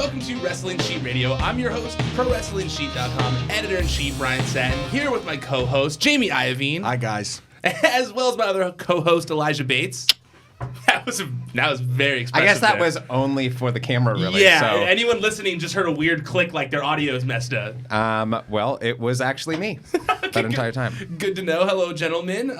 welcome to Wrestling Sheet Radio. I'm your host, ProWrestlingSheet.com, editor-in-chief Ryan Satin, here with my co-host, Jamie Iovine. Hi, guys. As well as my other co-host, Elijah Bates. That was very expressive. I guess that there. was only for the camera, really. Yeah, So. anyone listening just heard a weird click like their audio is messed up. Well, it was actually me that entire time. Good to know. Hello, gentlemen.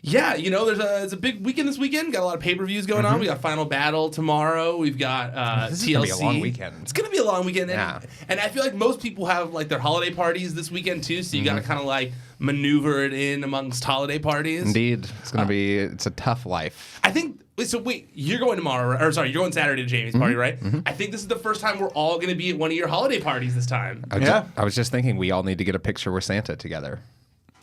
Yeah, you know, it's a big weekend this weekend. Got a lot of pay-per-views going on. We got Final Battle tomorrow. We've got This TLC. is gonna be a long weekend. It's going to be a long weekend. Yeah. And I feel like most people have like their holiday parties this weekend too, so you got to kind of like maneuver it in amongst holiday parties. Indeed. It's going to be, it's a tough life. I think, so wait, you're going tomorrow, or sorry, you're going Saturday to Jamie's party, right? I think this is the first time we're all going to be at one of your holiday parties this time. I was just thinking we all need to get a picture with Santa together.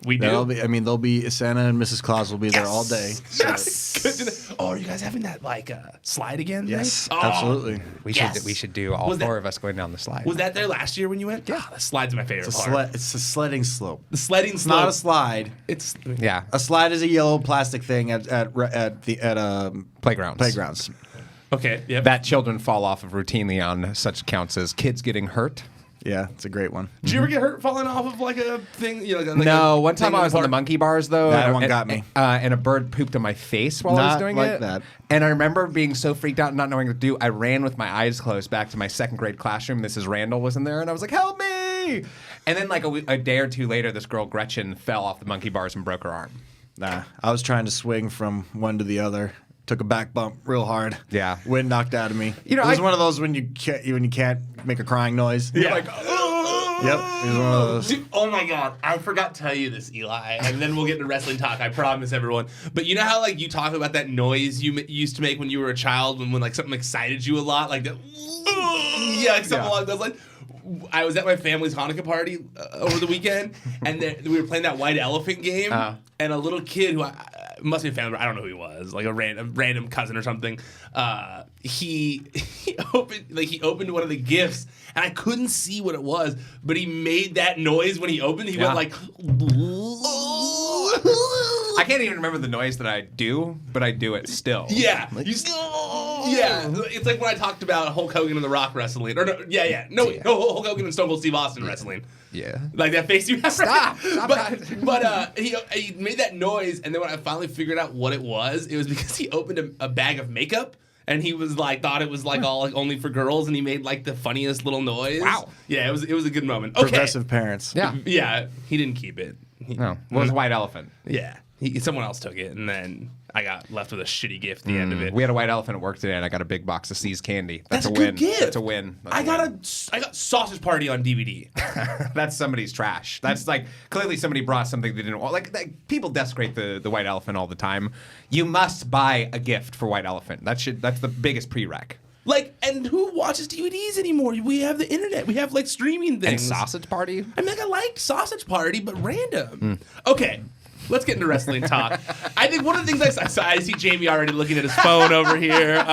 We do. They'll be Santa and Mrs. Claus will be there all day. Yes. Good to know. Oh, are you guys having that like slide again? Yes, right? absolutely. We should do all four of us going down the slide. Was that there last year when you went? Yeah, the slide's my favorite part. It's a sledding slope. The sledding It's slope. not a slide. It's Yeah. A slide is a yellow plastic thing at Playgrounds. playgrounds. okay. Yep. That children fall off of routinely on such counts as kids getting hurt. Yeah, it's a great one. Did you ever get hurt falling off of like a thing? You know, like No, a one time thing I was on the park? monkey bars, though. That and- one and- got me. And a bird pooped on my face while I was Not doing like it. that. And I remember being so freaked out and not knowing what to do. I ran with my eyes closed back to my second grade classroom. Mrs. Randall was in there, and I was like, help me! And then like a day or two later, this girl, Gretchen, fell off the monkey bars and broke her arm. Nah, I was trying to swing from one to the other. Took a back bump real hard. Yeah. Wind knocked out of me. You know, it was I- one of those when you can't make a crying noise. Yeah. You're like, yep. It was one of those. Dude, oh my god, I forgot to tell you this, Eli, and then we'll get into wrestling talk. I promise everyone. But you know how like you talk about that noise you used to make when you were a child, when like something excited you a lot, like that. Yeah, like something along those lines. I was at my family's Hanukkah party over the weekend, and we were playing that white elephant game, and a little kid who must be a family, I don't know who he was, like a random cousin or something. He opened one of the gifts, and I couldn't see what it was, but he made that noise when he opened. He went like. I can't even remember the noise that I do, but I do it still. Yeah. Yeah. It's like when I talked about Hulk Hogan and The Rock wrestling. Or no, Hulk Hogan and Stone Cold Steve Austin wrestling. Yeah. Like that face you have. Stop But he made that noise, and then when I finally figured out what it was because he opened a bag of makeup. And he was like, thought it was like all like only for girls, and he made like the funniest little noise. Wow. Yeah, it was a good moment. Okay. Progressive parents. Yeah. Yeah, he didn't keep it. No. Well, it was a white elephant. Yeah, someone else took it, and then I got left with a shitty gift at the end of it. We had a white elephant at work today, and I got a big box of C's candy. That's a a good win. gift. That's a win. I got Sausage Party on DVD. That's somebody's trash. That's like clearly somebody brought something they didn't want. Like people desecrate the white elephant all the time. You must buy a gift for white elephant. That's the biggest prereq. Like, and who watches DVDs anymore? We have the internet. We have like streaming things. And sausage party. I mean, like, I like Sausage Party, but random. Okay. Let's get into wrestling talk. I think one of the things I see Jamie already looking at his phone over here.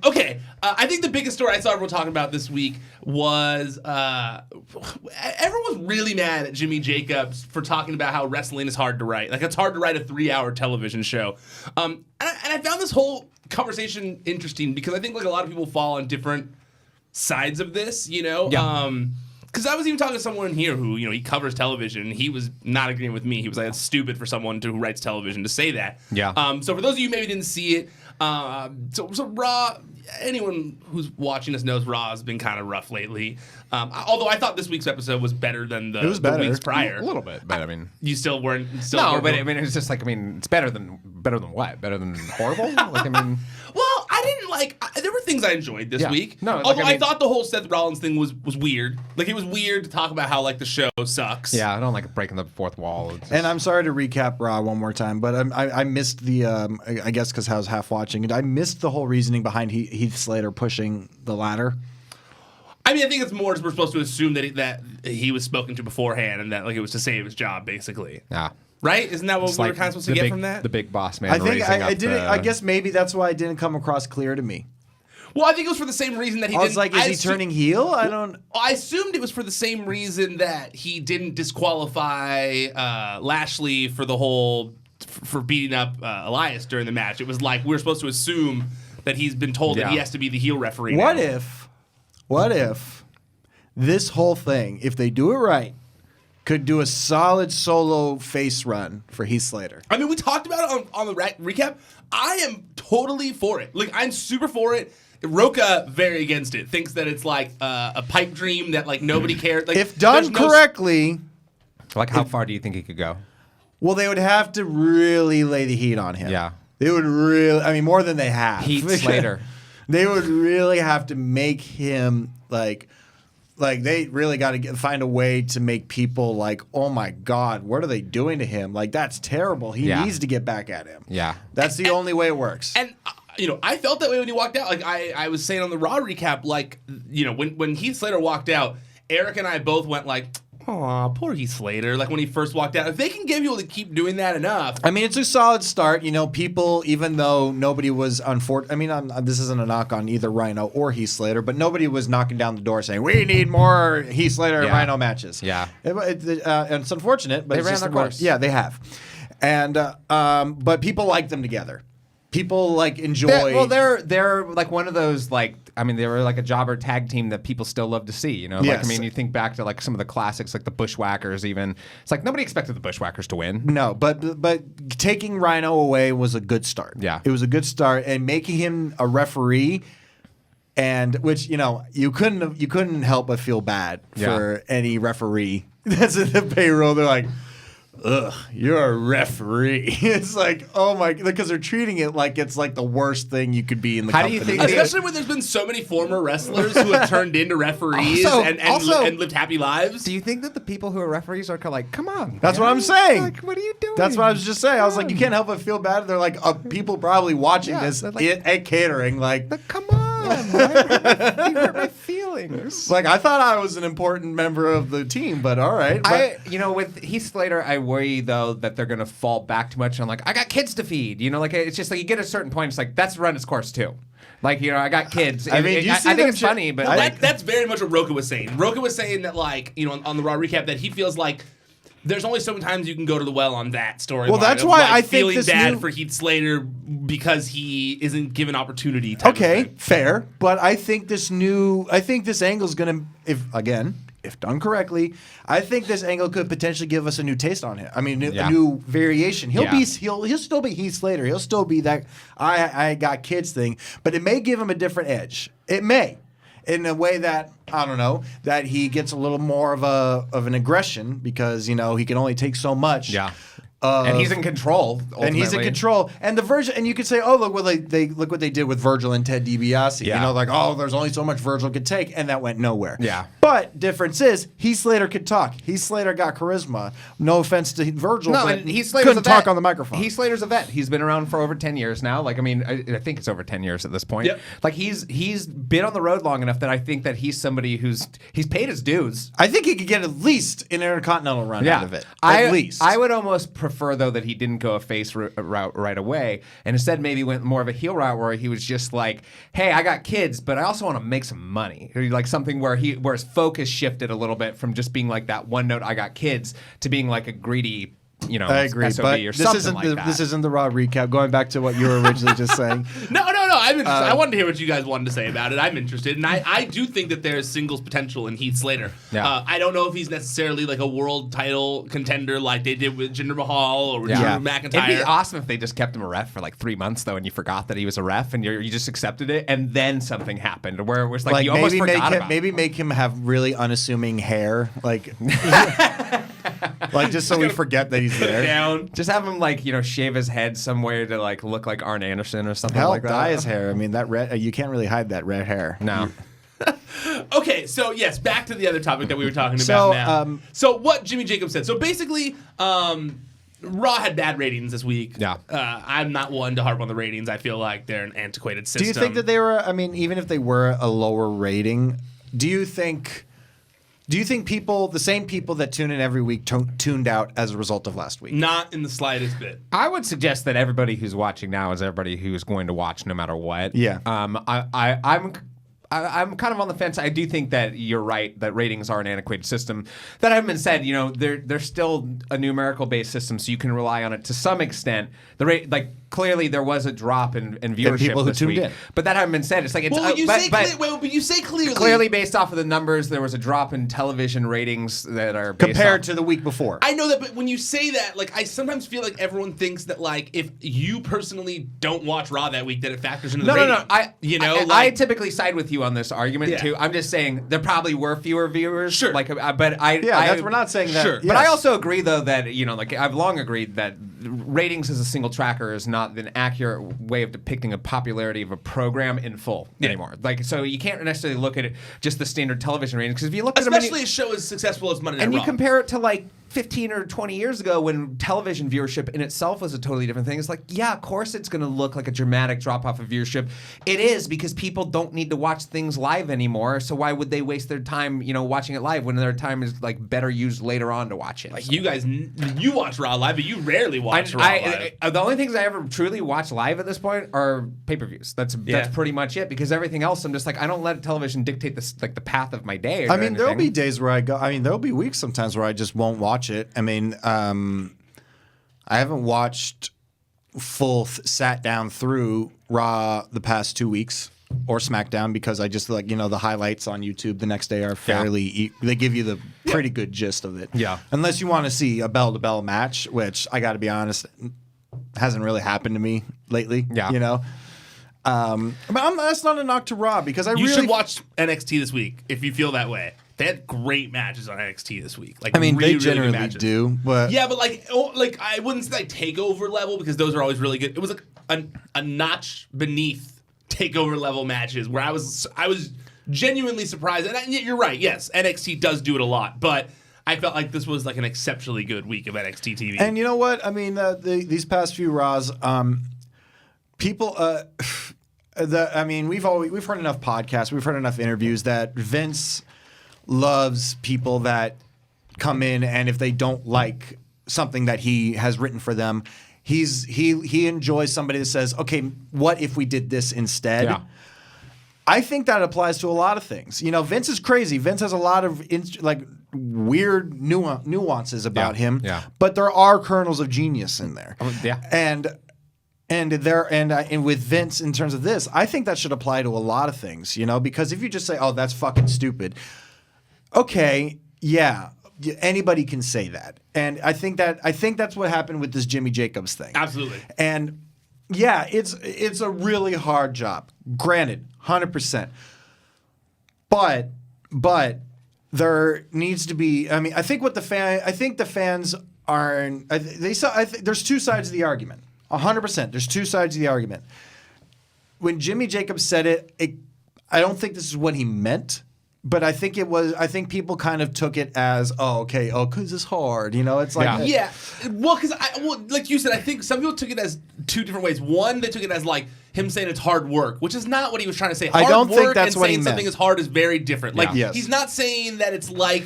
Okay. I think the biggest story I saw everyone talking about this week was everyone was really mad at Jimmy Jacobs for talking about how wrestling is hard to write. Like, it's hard to write a 3-hour television show. And I found this whole conversation interesting because I think like a lot of people fall on different sides of this, you know? Yeah. Because I was even talking to someone here who, you know, he covers television, and he was not agreeing with me. He was like, it's stupid for someone who writes television to say that. Yeah. So for those of you who maybe didn't see it, so Raw, anyone who's watching us knows Raw has been kind of rough lately. Although I thought this week's episode was better than the weeks prior. A little bit, but I mean, You still weren't. no, but I mean, it's just like it's better than what? Better than horrible? Like I mean, Well, I didn't like. There were things I enjoyed this week. No, like, although I mean- I thought the whole Seth Rollins thing was weird. Like, it was weird to talk about how like the show sucks. yeah, I don't like breaking the fourth wall. It's just- And I'm sorry to recap Raw one more time, but I missed the, I guess because I was half watching it, I missed the whole reasoning behind Heath Slater pushing the ladder. I mean, I think it's more we're supposed to assume that he was spoken to beforehand and that like it was to save his job, basically. yeah. Right? Isn't that what It's we like were kind of supposed to the get big- from that? The big boss man. I think raising I up didn't. I guess maybe that's why it didn't come across clear to me. Well, I think it was for the same reason that he I didn't. was like, is he turning heel? I don't. I assumed it was for the same reason that he didn't disqualify Lashley for the whole for beating up Elias during the match. It was like we were supposed to assume that he's been told that he has to be the heel referee. What now. if this whole thing, if they do it right, could do a solid solo face run for Heath Slater? I mean, we talked about it on the recap. I am totally for it. Like, I'm super for it. Roka very against it. Thinks that it's like a pipe dream that like nobody cares. Like, If done correctly, Like, how far do you think he could go? well, they would have to really lay the heat on him. Yeah. They would really, I mean, more than they have. Heath Slater. They would really have to make him like they really got to find a way to make people like, oh my God, what are they doing to him? Like, that's terrible. He needs to get back at him. Yeah. That's the only way it works. And I felt that way when he walked out. Like I was saying on the Raw recap, like when Heath Slater walked out, Eric and I both went like, "Aw, poor Heath Slater." Like when he first walked out, if they can get people to keep doing that enough. I mean, it's a solid start. People, even though nobody was unfortunate. I mean, this isn't a knock on either Rhino or Heath Slater, but nobody was knocking down the door saying, we need more Heath Slater and Rhino matches. Yeah. And it's unfortunate, but They it's ran just their the way- course. Yeah, they have. And but people like them together. People like enjoy. They're like one of those they were like a jobber tag team that people still love to see. Like Yes. you think back to like some of the classics, like the Bushwhackers. Even it's like nobody expected the Bushwhackers to win. No, but taking Rhino away was a good start. Yeah. It was a good start, and making him a referee, and which you couldn't help but feel bad for any referee that's in the payroll. They're like, ugh, you're a referee. It's like, oh my, because they're treating it like it's like the worst thing you could be in the How do company. you think Especially when there's been so many former wrestlers who have turned into referees Also- and lived happy lives. Do you think that the people who are referees are kind of like, come on? That's what I'm guys, saying. Like, what are you doing? That's what I was just saying. I was like, you Come can't help but feel bad. They're like, people probably watching this they're like- at catering, like, Come on, you hurt my feelings. like I thought I was an important member of the team, but all right. But, With Heath Slater, I worry though that they're gonna fall back too much on like, I got kids to feed. Like it's just like you get a certain point, it's like that's run its course too. Like I got kids. I mean, I think it's funny, but That's very much what Roka was saying. Roka was saying that on the Raw recap that he feels like there's only so many times you can go to the well on that story. Well, that's why I think feeling this bad for Heath Slater because he isn't given opportunity. okay, fair. But I think this angle is gonna, if done correctly, I think this angle could potentially give us a new taste on him. I mean, a new variation. He'll still be Heath Slater. He'll still be that I got kids thing, but it may give him a different edge. It may, in a way that I don't know, that he gets a little more of an aggression because he can only take so much. yeah. And he's in control. And he's in ultimately. control. And the Virgil, and you could say, oh, look what they did with Virgil and Ted DiBiase. Yeah. Like, oh, there's only so much Virgil could take, and that went nowhere. Yeah. But difference is, Heath Slater could talk. Heath Slater got charisma. No offense to Virgil, No, but and Heath Slater's couldn't a vet. talk on the microphone. Heath Slater's a vet. He's been around for over 10 years now. Like, I mean, I think it's over 10 years at this point. Yep. Like, he's been on the road long enough that I think that he's somebody he's paid his dues. I think he could get at least an intercontinental run out of it. At least. I would almost prefer, though, that he didn't go a face route right away and instead maybe went more of a heel route where he was just like, hey, I got kids, but I also want to make some money. Or like something where his focus shifted a little bit from just being like that one note, I got kids, to being like a greedy, I agree, SOB but or this something isn't like that. this isn't the Raw recap. Going back to what you were originally just saying. No. I'm interested. I wanted to hear what you guys wanted to say about it. I'm interested, and I do think that there's singles potential in Heath Slater. Yeah. I don't know if he's necessarily like a world title contender like they did with Jinder Mahal or Drew McIntyre. It'd be awesome if they just kept him a ref for like 3 months though, and you forgot that he was a ref, and you just accepted it, and then something happened where it was like you almost forgot about it. Make him have really unassuming hair, like just so we forget that he's there. Down. Just have him shave his head somewhere to like look like Arn Anderson or something Hell, like that. dye his hair. I mean, that red. You can't really hide that red hair. No. Okay, so yes, back to the other topic that we were talking So, about now. So what Jimmy Jacobs said. So basically, Raw had bad ratings this week. Yeah. I'm not one to harp on the ratings. I feel like they're an antiquated system. Do you think that they were? I mean, even if they were a lower rating, do you think people, the same people that tune in every week, tuned out as a result of last week? Not in the slightest bit. I would suggest that everybody who's watching now is everybody who's going to watch no matter what. Yeah. I'm kind of on the fence. I do think that you're right that ratings are an antiquated system. That having been said, they're still a numerical based system, so you can rely on it to some extent. The rate, like clearly there was a drop in viewership people who this tuned week. in. But that having been said, it's like it's Well, you say clearly. Clearly, based off of the numbers, there was a drop in television ratings that are compared to the week before. I know that, but when you say that, like, I sometimes feel like everyone thinks that, like, if you personally don't watch Raw that week, that it factors into the rating. No. I typically side with you on this argument too. I'm just saying there probably were fewer viewers. Sure. We're not saying that. Sure. Yes. But I also agree, though, that I've long agreed that ratings as a single tracker is not an accurate way of depicting a popularity of a program in full anymore. Like, so you can't necessarily look at it just the standard television ratings, because if you look at especially a show as successful as Monday Night Raw, and you compare it to like 15 or 20 years ago when television viewership in itself was a totally different thing. It's like, yeah, of course it's going to look like a dramatic drop off of viewership. It is, because people don't need to watch things live anymore. So why would they waste their time, watching it live when their time is like better used later on to watch it? Like, you guys, you watch Raw live, but you rarely watch Raw live. The only things I ever truly watch live at this point are pay-per-views. That's pretty much it, because everything else I'm just like, I don't let television dictate this, like, the path of my day. There'll be days where there'll be weeks sometimes where I just won't watch it. I haven't watched sat down through Raw the past 2 weeks or Smackdown, because I just the highlights on YouTube the next day are fairly they give you the pretty good gist of it. Yeah. Unless you want to see a bell-to-bell match, which I got to be honest, hasn't really happened to me lately. Yeah. But that's not a knock to Raw, because you should watch NXT this week if you feel that way. They had great matches on NXT this week. Like, they generally do, but but I wouldn't say like takeover level, because those are always really good. It was like a notch beneath takeover level matches where I was genuinely surprised. And you're right. Yes, NXT does do it a lot, but I felt like this was like an exceptionally good week of NXT TV. And you know what? These past few Raws, people. We've heard enough podcasts, we've heard enough interviews that Vince loves people that come in, and if they don't like something that he has written for them, he enjoys somebody that says, okay, what if we did this instead? Yeah. I think that applies to a lot of things. Vince is crazy. Vince has a lot of weird nuances about him, but there are kernels of genius in there. And with Vince, in terms of this, I think that should apply to a lot of things, because if you just say, oh, that's fucking stupid. Okay, yeah, anybody can say that. And I think that's what happened with this Jimmy Jacobs thing. Absolutely. And yeah, it's a really hard job. Granted, 100%. But there needs to be, I think the fans are, there's two sides of the argument. 100%. There's two sides of the argument. When Jimmy Jacobs said it, I don't think this is what he meant, but I think people kind of took it as, because it's hard. It's like... Yeah. Well, like you said, I think some people took it as two different ways. One, they took it as like him saying it's hard work, which is not what he was trying to say. I don't think that's what he meant. Saying something is hard is very different. Like, he's not saying that it's like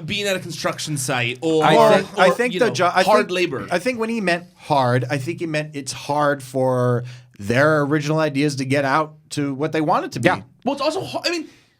being at a construction site or hard labor. I think when he meant hard, I think he meant it's hard for their original ideas to get out to what they want it to be. Yeah. Well, it's also hard.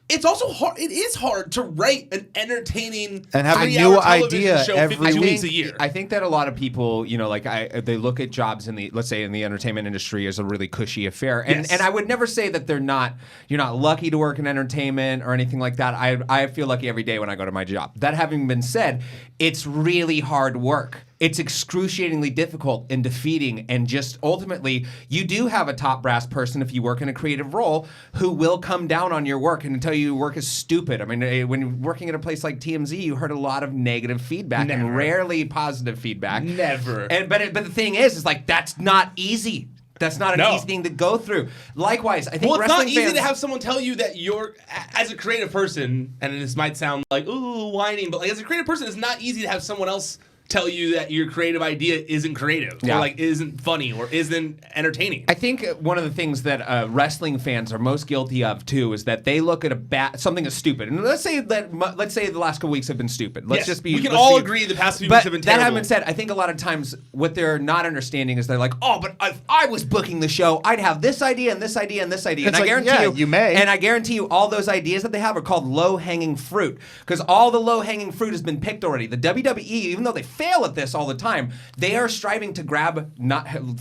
It's also hard. It is hard to write an entertaining and have a new idea show every weeks a year. I think that a lot of people, they look at jobs in the entertainment industry as a really cushy affair, and I would never say that you're not lucky to work in entertainment or anything like that. I feel lucky every day when I go to my job. That having been said, it's really hard work. It's excruciatingly difficult and defeating, and just ultimately, you do have a top brass person if you work in a creative role who will come down on your work and tell you your work is stupid. When you're working at a place like TMZ, you heard a lot of negative feedback and rarely positive feedback. Never. But the thing is like, that's not easy. That's not an easy thing to go through. Likewise, I think it's not easy to have someone tell you that you're, as a creative person, and this might sound like, ooh, whining, but like as a creative person, it's not easy to have someone else tell you that your creative idea isn't creative or like isn't funny or isn't entertaining. I think one of the things that wrestling fans are most guilty of too is that they look at something as stupid. And let's say the last couple weeks have been stupid. We can all agree the past few weeks have been terrible. That having been said, I think a lot of times what they're not understanding is they're like, oh, but if I was booking the show, I'd have this idea and this idea and this idea. And I guarantee you may. And I guarantee you all those ideas that they have are called low-hanging fruit, because all the low-hanging fruit has been picked already. The WWE, even though they fail at this all the time. They are striving to grab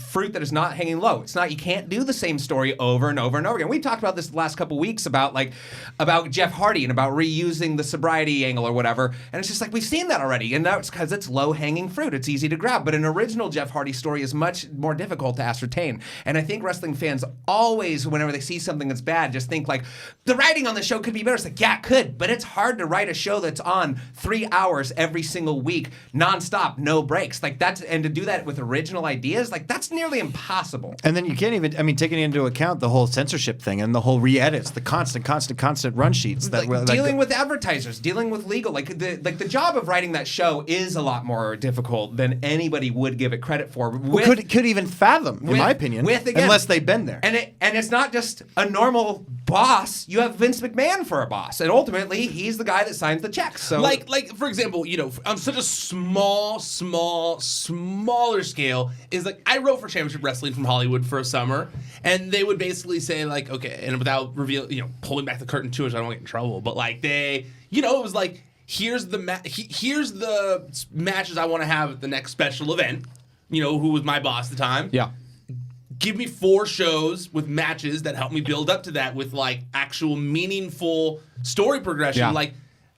fruit that is not hanging low. It's not, you can't do the same story over and over and over again. We talked about this the last couple weeks about Jeff Hardy and about reusing the sobriety angle or whatever. And it's just like, we've seen that already. And that's because it's low hanging fruit. It's easy to grab. But an original Jeff Hardy story is much more difficult to ascertain. And I think wrestling fans always, whenever they see something that's bad, just think like, the writing on the show could be better. It's like, yeah, it could, but it's hard to write a show that's on 3 hours every single week, nonstop, no breaks. Like and to do that with original ideas, like that's nearly impossible. And then you can't even, taking into account the whole censorship thing and the whole re-edits, the constant run sheets. Dealing with advertisers, dealing with legal, the job of writing that show is a lot more difficult than anybody would give it credit for. Could even fathom, in my opinion, unless they've been there. And it's not just a normal boss. You have Vince McMahon for a boss, and ultimately he's the guy that signs the checks. So, like for example, on such a smaller scale, is like I wrote for Championship Wrestling from Hollywood for a summer, and they would basically say like, okay, and without pulling back the curtain too much, I don't want to get in trouble, but like it was like, here's the matches I want to have at the next special event. Who was my boss at the time? Yeah. Give me 4 shows with matches that help me build up to that with like actual meaningful story progression.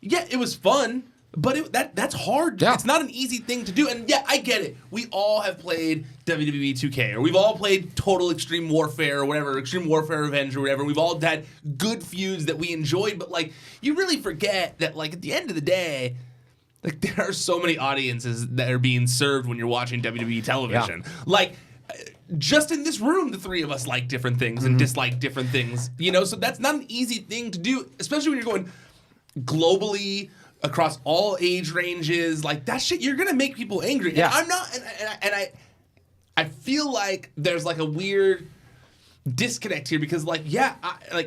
Yeah. It was fun, but that's hard. Yeah. It's not an easy thing to do. And yeah, I get it. We all have played WWE 2K, or we've all played Total Extreme Warfare or whatever, Extreme Warfare Revenge or whatever. We've all had good feuds that we enjoyed, but like you really forget that like at the end of the day, like there are so many audiences that are being served when you're watching WWE television. Yeah. Like just in this room, the 3 of us like different things and dislike different things. So that's not an easy thing to do, especially when you're going globally across all age ranges. Like that shit, you're gonna make people angry. Yeah. And I'm not, and I feel like there's like a weird disconnect here because like, yeah,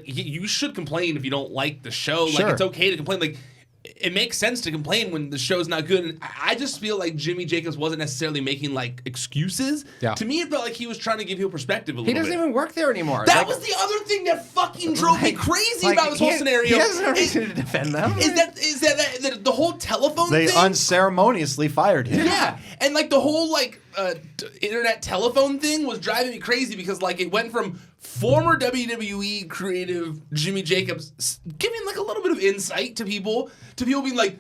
you should complain if you don't like the show. Sure. Like it's okay to complain. Like it makes sense to complain when the show's not good. And I just feel like Jimmy Jacobs wasn't necessarily making like excuses. Yeah. To me, it felt like he was trying to give you a perspective a little bit. He doesn't even work there anymore. That was the other thing that fucking drove me crazy about this whole scenario. He has no reason to defend them. Is that the whole telephone thing? They unceremoniously fired him. Yeah, and like the whole like internet telephone thing was driving me crazy because like it went from former WWE creative Jimmy Jacobs giving like a little bit of insight to people being like,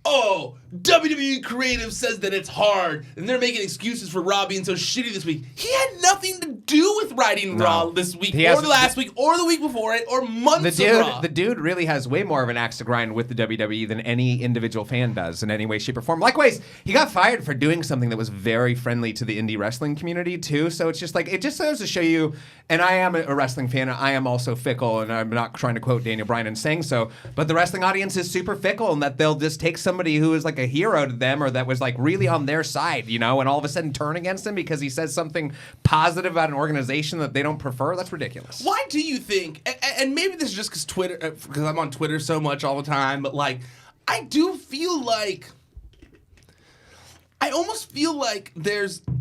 oh, WWE creative says that it's hard and they're making excuses for Raw being so shitty this week. He had nothing to do with writing Raw this week or the last week or the week before it or months of Raw. The dude really has way more of an axe to grind with the WWE than any individual fan does in any way, shape, or form. Likewise, he got fired for doing something that was very friendly to the indie wrestling community too. So it's just like, it just serves to show you, and I am a wrestling fan, and I am also fickle, and I'm not trying to quote Daniel Bryan in saying so, but the wrestling audience is super fickle and that they'll just take somebody who is like a hero to them or that was like really on their side, and all of a sudden turn against him because he says something positive about an organization that they don't prefer. That's ridiculous. Why do you think, and maybe this is just because Twitter, because I'm on Twitter so much all the time, but like, I do feel like, I almost feel like there's, I'm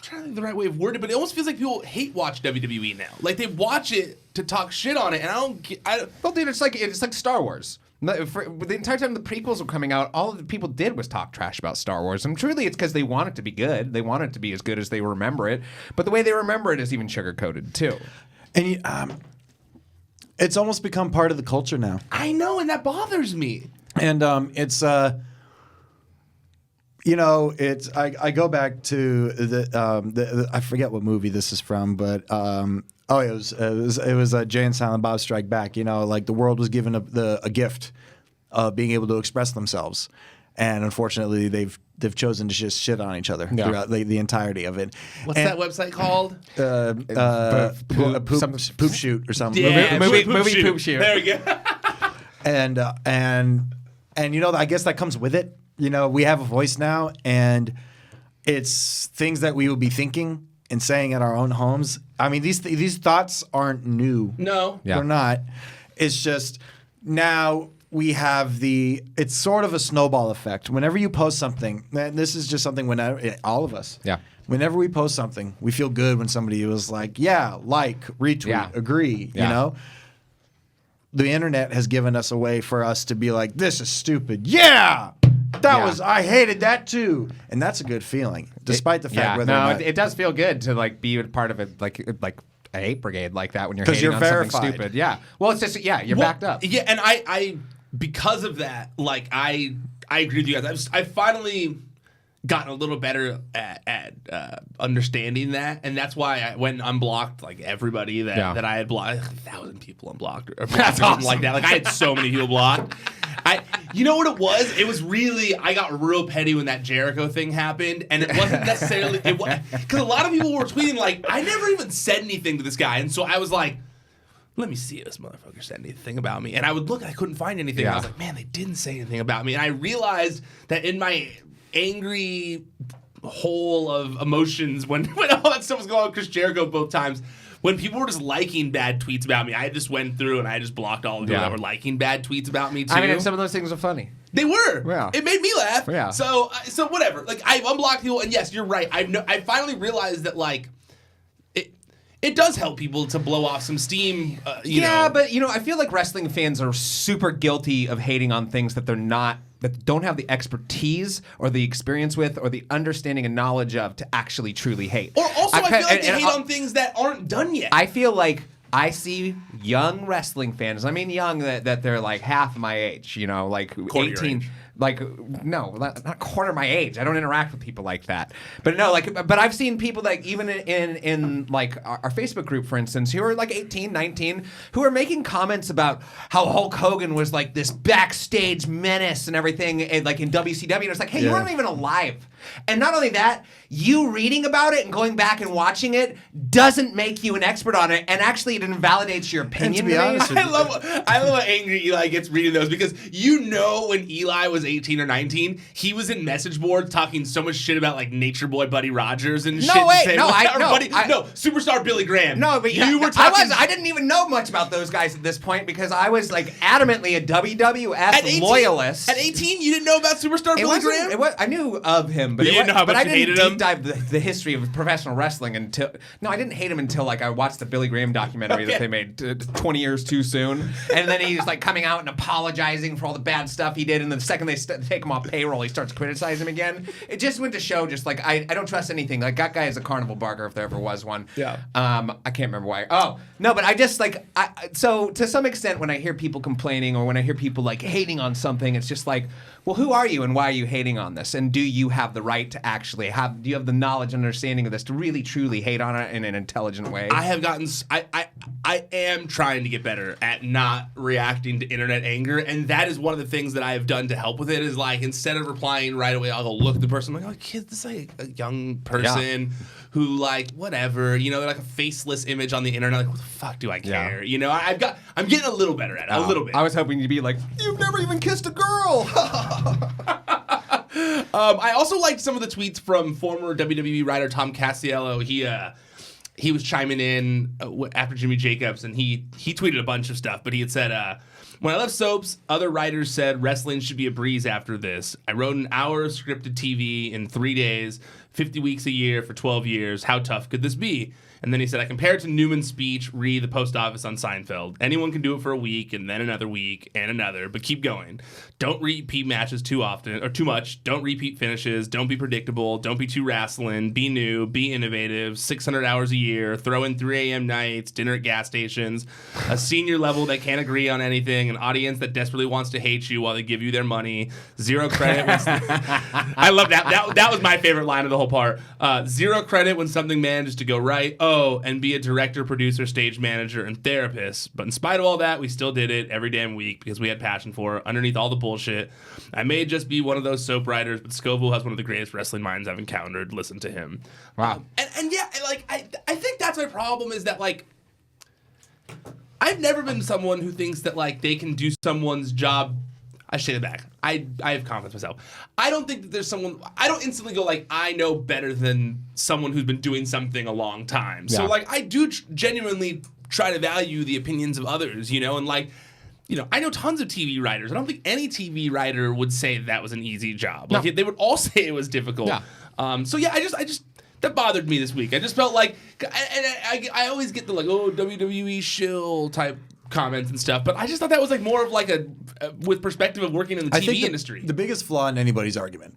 trying to think the right way of wording it, but it almost feels like people hate watch WWE now. Like they watch it to talk shit on it, and I don't. Well, dude, it's like Star Wars. For the entire time the prequels were coming out, all the people did was talk trash about Star Wars. And truly, it's because they want it to be good. They want it to be as good as they remember it. But the way they remember it is even sugar-coated, too. And it's almost become part of the culture now. I know, and that bothers me. And it's... I go back to the I forget what movie this is from, but it was Jay and Silent Bob Strike Back. Like the world was given a gift of being able to express themselves, and unfortunately they've chosen to just shit on each other throughout the entirety of it. What's that website called? Poop Shoot or something. Yeah, movie Poop Shoot. There we go. and I guess that comes with it. We have a voice now, and it's things that we will be thinking and saying at our own homes. I mean, these thoughts aren't new. No. Yeah. They're not. It's just now we have it's sort of a snowball effect. Whenever you post something, and this is just something all of us. Yeah. Whenever we post something, we feel good when somebody was like, yeah, like, retweet, agree, The internet has given us a way for us to be like, this is stupid. Yeah! I hated that too. And that's a good feeling, despite the fact whether or not. It does feel good to like be a part of it, like a hate brigade like that when you're hating on verified. something stupid. Yeah. Well, it's just you're backed up. Yeah, and I because of that, like I agree with you guys. I've finally gotten a little better at understanding that, and that's why I went and unblocked like everybody that I had blocked. 1,000 people unblocked or blocked or something like that. Like I had so many people blocked. You know what it was? It was really, I got real petty when that Jericho thing happened, and it wasn't necessarily, because a lot of people were tweeting like, I never even said anything to this guy, and so I was like, let me see if this motherfucker said anything about me, and I would look, and I couldn't find anything. I was like, man, they didn't say anything about me, and I realized that in my angry hole of emotions when all that stuff was going on with Chris Jericho both times, when people were just liking bad tweets about me, I just went through and I just blocked all the people that were liking bad tweets about me too. I mean, and some of those things are funny. They were. Yeah. It made me laugh. Yeah. So whatever. Like I've unblocked people, and yes, you're right. I finally realized that like it does help people to blow off some steam. You know. But I feel like wrestling fans are super guilty of hating on things that they're not. That don't have the expertise or the experience with or the understanding and knowledge of to actually truly hate. Or also, I feel like they hate on things that aren't done yet. I feel like I see young wrestling fans. I mean, young that they're like half my age. Like Quarter 18. Like no, not quarter my age. I don't interact with people like that. But no, but I've seen people like even in like our Facebook group, for instance, who are like 18, 19, who are making comments about how Hulk Hogan was like this backstage menace and everything, and like in WCW. And it's like, hey, you weren't even alive. And not only that, you reading about it and going back and watching it doesn't make you an expert on it, and actually it invalidates your opinion. And to be honest, I love how angry Eli gets reading those, because when Eli was 18 or 19, he was in message boards talking so much shit about like Nature Boy Buddy Rogers and shit. Superstar Billy Graham. No, but you were talking. I didn't even know much about those guys at this point because I was like adamantly a WWF loyalist. At 18, you didn't know about Superstar Billy Graham? I knew of him, but you didn't know how much I you didn't hated him? deep dive the history of professional wrestling until. No, I didn't hate him until like I watched the Billy Graham documentary that they made 20 years too soon, and then he's like coming out and apologizing for all the bad stuff he did, and the second they take him off payroll, he starts criticizing him again. It just went to show, just like I don't trust anything. Like that guy is a carnival barker if there ever was one. Yeah. I can't remember why. Oh no, but I just like so to some extent when I hear people complaining or when I hear people like hating on something, it's just like, well, who are you and why are you hating on this? And do you have the right to actually do you have the knowledge and understanding of this to really truly hate on it in an intelligent way? I have gotten, I am trying to get better at not reacting to internet anger, and that is one of the things that I have done to help with it, is like instead of replying right away, I'll go look at the person, I'm like, oh, kid, this is like a young person who like, whatever, they're like a faceless image on the internet, like, what the fuck do I care? I'm getting a little better at it, a little bit. I was hoping you'd be like, you've never even kissed a girl! I also liked some of the tweets from former WWE writer Tom Castiello. He was chiming in after Jimmy Jacobs, and he tweeted a bunch of stuff, but he had said, when I left soaps, other writers said wrestling should be a breeze after this. I wrote an hour of scripted TV in 3 days, 50 weeks a year for 12 years. How tough could this be? And then he said, I compare it to Newman's speech, re the post office on Seinfeld. Anyone can do it for a week and then another week and another, but keep going. Don't repeat matches too often or too much. Don't repeat finishes. Don't be predictable. Don't be too wrestling. Be new. Be innovative. 600 hours a year. Throw in 3 a.m. nights, dinner at gas stations, a senior level that can't agree on anything, an audience that desperately wants to hate you while they give you their money, zero credit. I love that. That was my favorite line of the whole part. Zero credit when something manages to go right. And be a director, producer, stage manager, and therapist. But in spite of all that, we still did it every damn week because we had passion for it. Underneath all the bullshit, I may just be one of those soap writers, but Scoville has one of the greatest wrestling minds I've encountered. Listen to him. Wow. And yeah, like I think that's my problem, is that like I've never been someone who thinks that like they can do someone's job. I shake it back. I have confidence myself. I don't think that there's someone. I don't instantly go like I know better than someone who's been doing something a long time. So like I do genuinely try to value the opinions of others, and like, I know tons of TV writers. I don't think any TV writer would say that was an easy job. Like they would all say it was difficult. Yeah. So yeah, I just that bothered me this week. I just felt like, and I always get the like, oh, WWE shill type comments and stuff, but I just thought that was like more of like a with perspective of working in the TV industry. The biggest flaw in anybody's argument,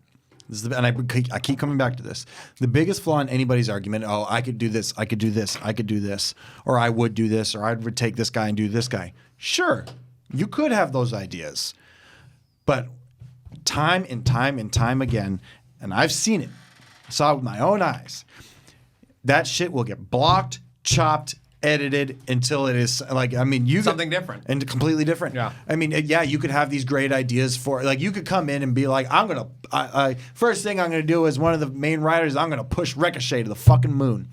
and I keep coming back to this, the biggest flaw in anybody's argument, oh, I could do this, I could do this, I could do this, or I would do this, or I would take this guy and do this guy. Sure, you could have those ideas, but time and time and time again, and I've seen it, saw it with my own eyes, that shit will get blocked, chopped, edited until it is like, I mean, you something different and completely different. Yeah. I mean, yeah, you could have these great ideas for, like, you could come in and be like, first thing I'm gonna do as one of the main writers, I'm gonna push Ricochet to the fucking moon.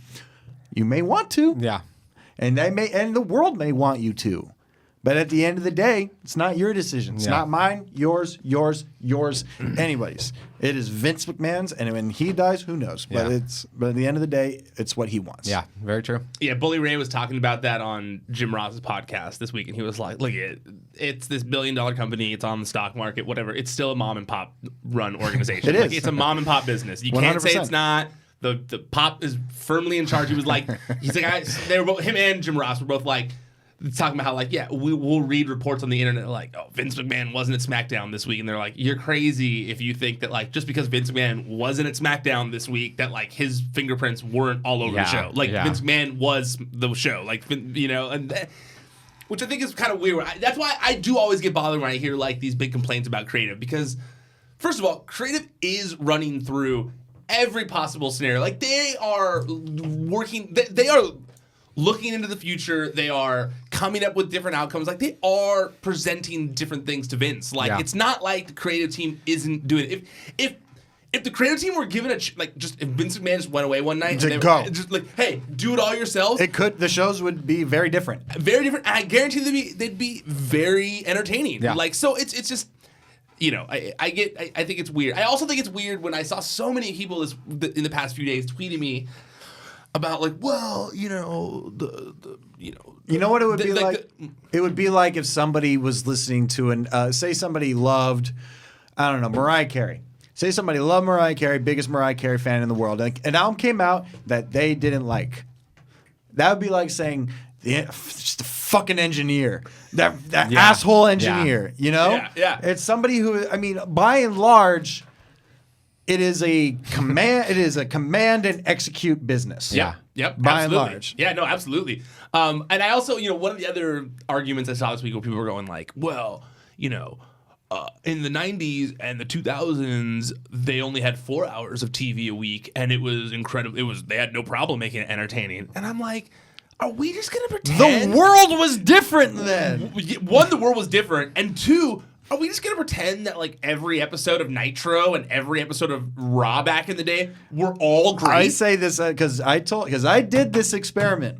You may want to, yeah, and the world may want you to, but at the end of the day, it's not your decision. It's not mine, yours, anybody's. It is Vince McMahon's, and when he dies, who knows? But at the end of the day, it's what he wants. Yeah, very true. Yeah, Bully Ray was talking about that on Jim Ross's podcast this week, and he was like, look, it's this $1 billion company, it's on the stock market, whatever. It's still a mom and pop run organization. It is. Like, it's a mom and pop business. You can't say it's not. The pop is firmly in charge. He was like, they were both, him and Jim Ross were both like, talking about how, like, we'll read reports on the internet like, oh, Vince McMahon wasn't at Smackdown this week, and they're like, you're crazy if you think that, like, just because Vince McMahon wasn't at Smackdown this week, that, like, his fingerprints weren't all over the show. Like, Vince McMahon was the show, like, you know, and which I think is kind of weird. That's why I do always get bothered when I hear, like, these big complaints about creative, because first of all, creative is running through every possible scenario. Like, they are working, they are looking into the future, they are coming up with different outcomes. Like, they are presenting different things to Vince. Like, it's not like the creative team isn't doing it. If the creative team were given if Vince McMahon just went away one night and they were just like, hey, do it all yourselves, the shows would be very different. Very different. And I guarantee they'd be very entertaining. Yeah. Like, so it's just, you know, I think it's weird. I also think it's weird when I saw so many people in the past few days tweeting me about, like, well, you know, you know what it would be like? It would be like if somebody was listening to say somebody loved, I don't know, Mariah Carey. Say somebody loved Mariah Carey, biggest Mariah Carey fan in the world, and an album came out that they didn't like. That would be like saying just a fucking engineer, that asshole engineer. You know? Yeah. It's somebody who, I mean, by and large, it is a command. It is a command and execute business. Yeah. Yep. By absolutely. and large. Yeah. No. Absolutely. And I also, you know, one of the other arguments I saw this week where people were going like, well, you know, in the 90s and the 2000s, they only had 4 hours of TV a week, and it was incredible. They had no problem making it entertaining. And I'm like, are we just gonna pretend the world was different then? One, the world was different, and two, are we just gonna pretend that, like, every episode of Nitro and every episode of Raw back in the day were all great? I say this because I did this experiment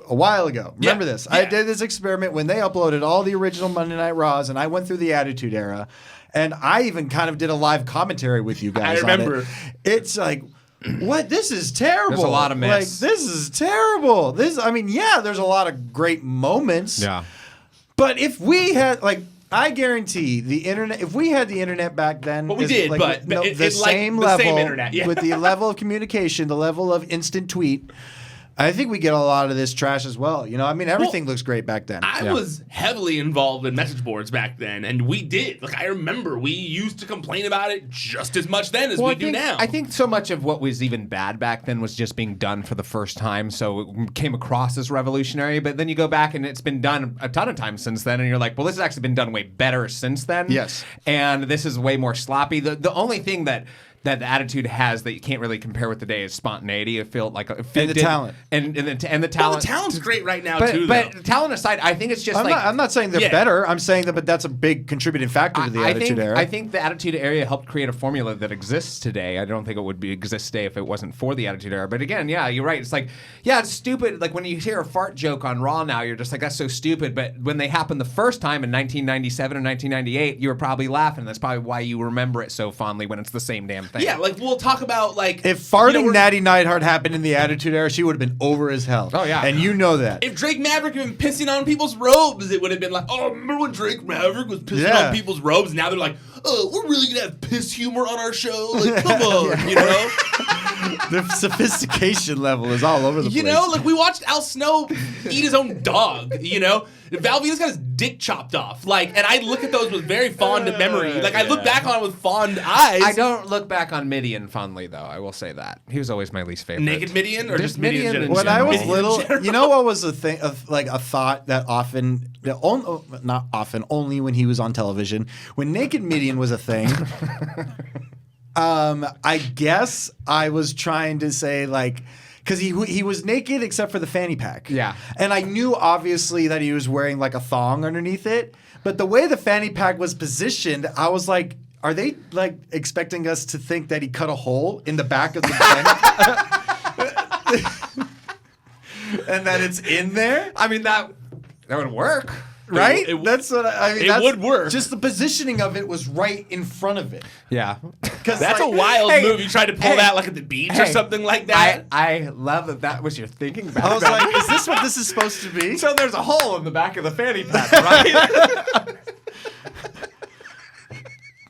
a while ago. Remember this? Yeah. I did this experiment when they uploaded all the original Monday Night Raws, and I went through the Attitude Era, and I even kind of did a live commentary with you guys. I remember. On it. It's like, what? This is terrible. There's a lot of mess. Like, this is terrible. There's a lot of great moments. Yeah. But if we had, like, I guarantee the internet, if we had the internet back then, well, we did, like, but the same level, same internet, with the level of communication, the level of instant tweet, I think we get a lot of this trash as well. You know, I mean, everything looks great back then. I was heavily involved in message boards back then, and we did. Like, I remember we used to complain about it just as much then as we do now. I think so much of what was even bad back then was just being done for the first time, so it came across as revolutionary. But then you go back and it's been done a ton of times since then, and you're like, well, this has actually been done way better since then. Yes. And this is way more sloppy. The only thing that the Attitude has that you can't really compare with today is spontaneity. I feel like talent and the talent. Well, the talent's great right now too. But talent aside, I think it's just I'm not saying they're better. I'm saying that, but that's a big contributing factor to the Attitude Era. I think the Attitude Era helped create a formula that exists today. I don't think it would exist today if it wasn't for the Attitude Era. But again, yeah, you're right. It's like, yeah, it's stupid. Like when you hear a fart joke on Raw now, you're just like, that's so stupid. But when they happened the first time in 1997 or 1998, you were probably laughing. That's probably why you remember it so fondly when it's the same damn thing. Yeah, like we'll talk about, like, if farting Natty Neidhart happened in the Attitude Era, she would have been over as hell. Oh yeah, and you know that. If Drake Maverick had been pissing on people's robes, it would have been like, oh, remember when Drake Maverick was pissing on people's robes? Now they're like, oh, we're really gonna have piss humor on our show. Like, come on, you know. The sophistication level is all over the place. You know, like we watched Al Snow eat his own dog. You know, Val Venus got his dick chopped off. Like, and I look at those with very fond memory. Like, I look back on it with fond eyes. I don't look back on Midian fondly, though. I will say that he was always my least favorite. Naked Midian, or just Midian? In When I was general? little, you know what was a thing of like a thought that often, not often, only when he was on television. When Naked Midian was a thing. I guess I was trying to say like, because he was naked except for the fanny pack. Yeah. And I knew obviously that he was wearing like a thong underneath it, but the way the fanny pack was positioned, I was like, are they like expecting us to think that he cut a hole in the back of the fanny pack? And that it's in there? I mean, that would work. Right? That's what I mean. It would work. Just the positioning of it was right in front of it. Yeah. That's a wild move. You tried to pull that like at the beach or something like that. I love that was your thinking back I was then. like, is this what this is supposed to be? So there's a hole in the back of the fanny pack, right?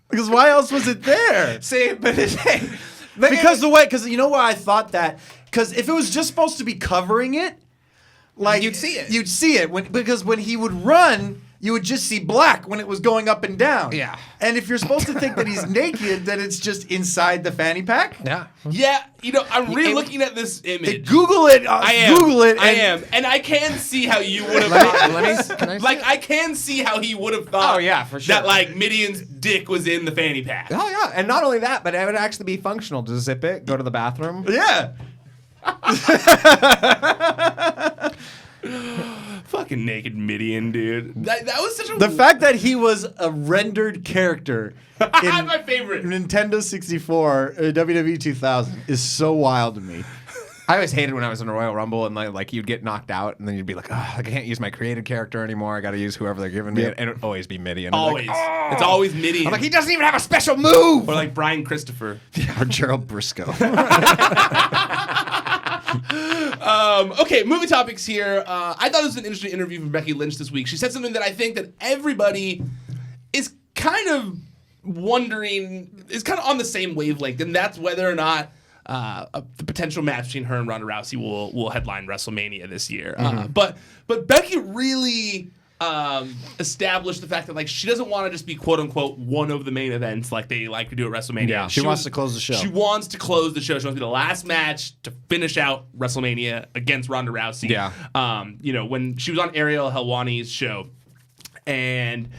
Because why else was it there? See, but Because you know why I thought that? Because if it was just supposed to be covering it, like You'd see it. You'd see it because when he would run, you would just see black when it was going up and down. Yeah. And if you're supposed to think that he's naked, then it's just inside the fanny pack. Yeah. Yeah, I'm re-looking at this image. Google it. I am. Google it. I am, and I can see how you would have thought. Can I see Like, it? I can see how he would have thought. Oh, yeah, for sure. That like Midian's dick was in the fanny pack. Oh yeah, and not only that, but it would actually be functional to zip it, go to the bathroom. Yeah. Fucking Naked Midian, dude. That was such a The fact that he was a rendered character in my favorite. Nintendo 64 WWE 2000 is so wild to me. I always hated when I was in a Royal Rumble and like you'd get knocked out and then you'd be like, oh, I can't use my created character anymore. I got to use whoever they're giving me, and it would always be Midian. Always. Like, It's always Midian. I'm like, he doesn't even have a special move. Or like Brian Christopher. Or Gerald Briscoe. Okay, movie topics here. I thought it was an interesting interview from Becky Lynch this week. She said something that I think that everybody is kind of wondering, is kind of on the same wavelength, and that's whether or not the potential match between her and Ronda Rousey will headline WrestleMania this year. But Becky really established the fact that like she doesn't want to just be quote unquote one of the main events like they like to do at WrestleMania. Yeah. She wants to close the show. She wants to close the show. She wants to be the last match to finish out WrestleMania against Ronda Rousey. Yeah. When she was on Ariel Helwani's show, and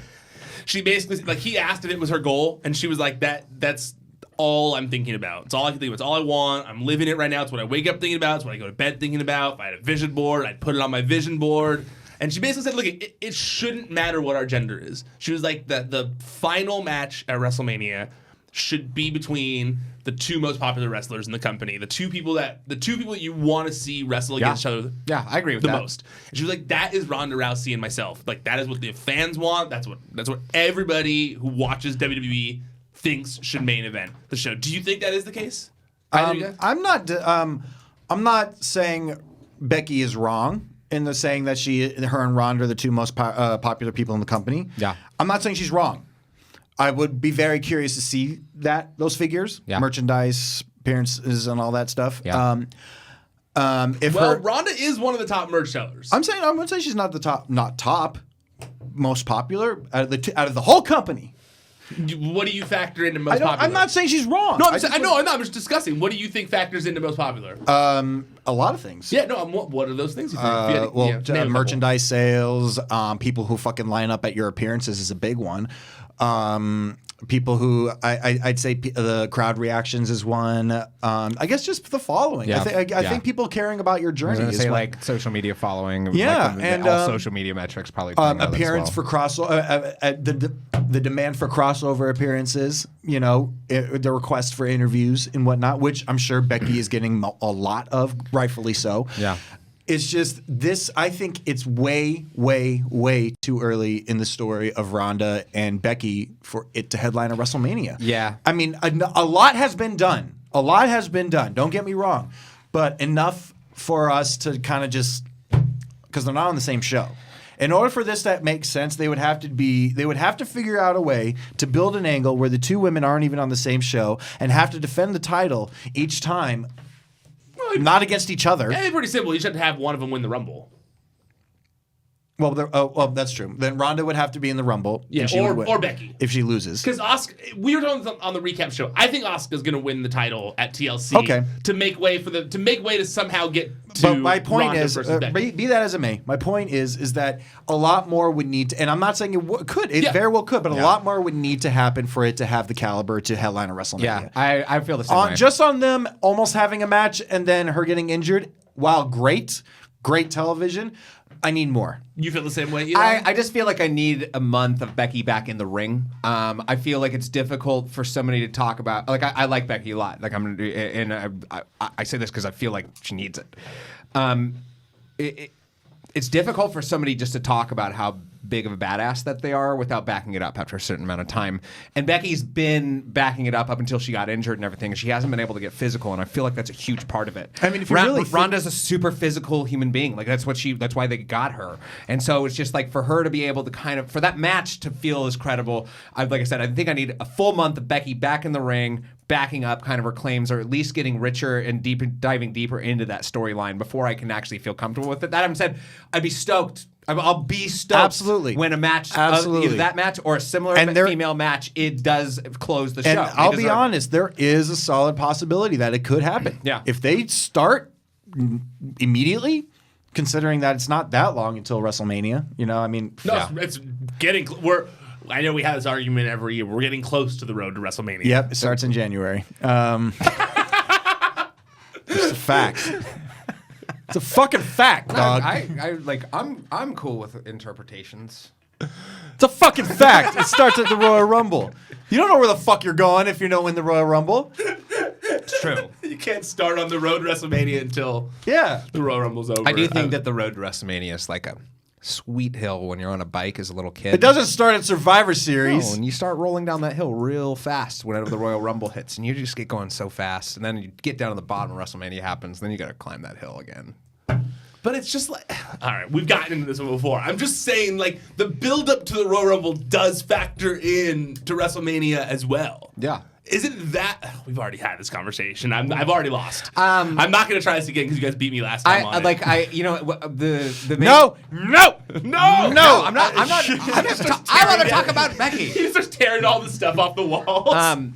she basically like he asked if it was her goal, and she was like that's all I'm thinking about. It's all I can think of. It's all I want. I'm living it right now. It's what I wake up thinking about. It's what I go to bed thinking about. If I had a vision board, I'd put it on my vision board. And she basically said, look, it shouldn't matter what our gender is. She was like, the final match at WrestleMania should be between the two most popular wrestlers in the company. The two people that you want to see wrestle against each other. Yeah, I agree with the that. most. And she was like, that is Ronda Rousey and myself. Like, that is what the fans want. That's what everybody who watches WWE thinks should main event the show. Do you think that is the case? I'm not saying Becky is wrong in the saying that her and Ronda are the two most popular people in the company. Yeah. I'm not saying she's wrong. I would be very curious to see those figures, merchandise, appearances, and all that stuff. Yeah. Ronda is one of the top merch sellers. I'm gonna say she's not top, most popular out of the whole company. What do you factor into most popular? I'm not saying she's wrong. No, I'm just discussing. What do you think factors into most popular? A lot of things. Yeah, no. What are those things? You think? Merchandise sales, people who fucking line up at your appearances is a big one. People who I'd say the crowd reactions is one. I guess just the following. Yeah. I think people caring about your journey I was is gonna say, one. like social media following. Yeah, like, and all social media metrics probably. appearance for crossover. The demand for crossover appearances. The request for interviews and whatnot, which I'm sure Becky is getting a lot of, rightfully so. Yeah. It's just this. I think it's way, way, way too early in the story of Ronda and Becky for it to headline a WrestleMania. Yeah. I mean, a lot has been done. Don't get me wrong, but enough for us to kind of just because they're not on the same show. In order for this to make sense, they would have to figure out a way to build an angle where the two women aren't even on the same show and have to defend the title each time. Not against each other. Yeah, it's pretty simple. You should have one of them win the Rumble. Well, that's true. Then Ronda would have to be in the Rumble. Yeah, and she would win or Becky. if she loses. Because we were talking on the recap show. I think Asuka's going to win the title at TLC to make way to somehow get to. But my point Ronda is, versus Becky. be that as it may, my point is that a lot more would need to, and I'm not saying it could, it very well could, but a lot more would need to happen for it to have the caliber to headline a WrestleMania. Yeah, I feel the same way. Just on them almost having a match and then her getting injured, while great television, I need more. You feel the same way, Eli? I just feel like I need a month of Becky back in the ring. I feel like it's difficult for somebody to talk about. Like I like Becky a lot. Like I say this because I feel like she needs it. It's difficult for somebody just to talk about how big of a badass that they are without backing it up after a certain amount of time. And Becky's been backing it up until she got injured and everything, and she hasn't been able to get physical, and I feel like that's a huge part of it. I mean, if you really Ronda's a super physical human being. Like that's why they got her. And so it's just like for her to be able to for that match to feel as credible, like I said, I think I need a full month of Becky back in the ring, backing up kind of her claims, or at least getting richer and diving deeper into that storyline before I can actually feel comfortable with it. That having said, I'd be stoked. I'll be stoked absolutely when a match, either that match or a similar female match, it does close the show. And I'll be honest, there is a solid possibility that it could happen. Yeah. If they start immediately, considering that it's not that long until WrestleMania, it's getting. I know we have this argument every year. We're getting close to the road to WrestleMania. Yep, it starts in January. It's a fact. It's a fucking fact, dog. I'm cool with interpretations. It's a fucking fact. It starts at the Royal Rumble. You don't know where the fuck you're going if you don't win the Royal Rumble. It's true. You can't start on the road to WrestleMania until the Royal Rumble's over. I do think that the road to WrestleMania is like a sweet hill when you're on a bike as a little kid. It doesn't start at Survivor Series. No, and you start rolling down that hill real fast whenever the Royal Rumble hits, and you just get going so fast, and then you get down to the bottom when WrestleMania happens, then you got to climb that hill again. But it's just like, all right, we've gotten into this one before. I'm just saying, like, the build-up to the Royal Rumble does factor in to WrestleMania as well. Yeah. Isn't that... We've already had this conversation. I've already lost. I'm not going to try this again because you guys beat me last time on it. No! I'm not. I want to talk about Becky. He starts tearing all this stuff off the walls. I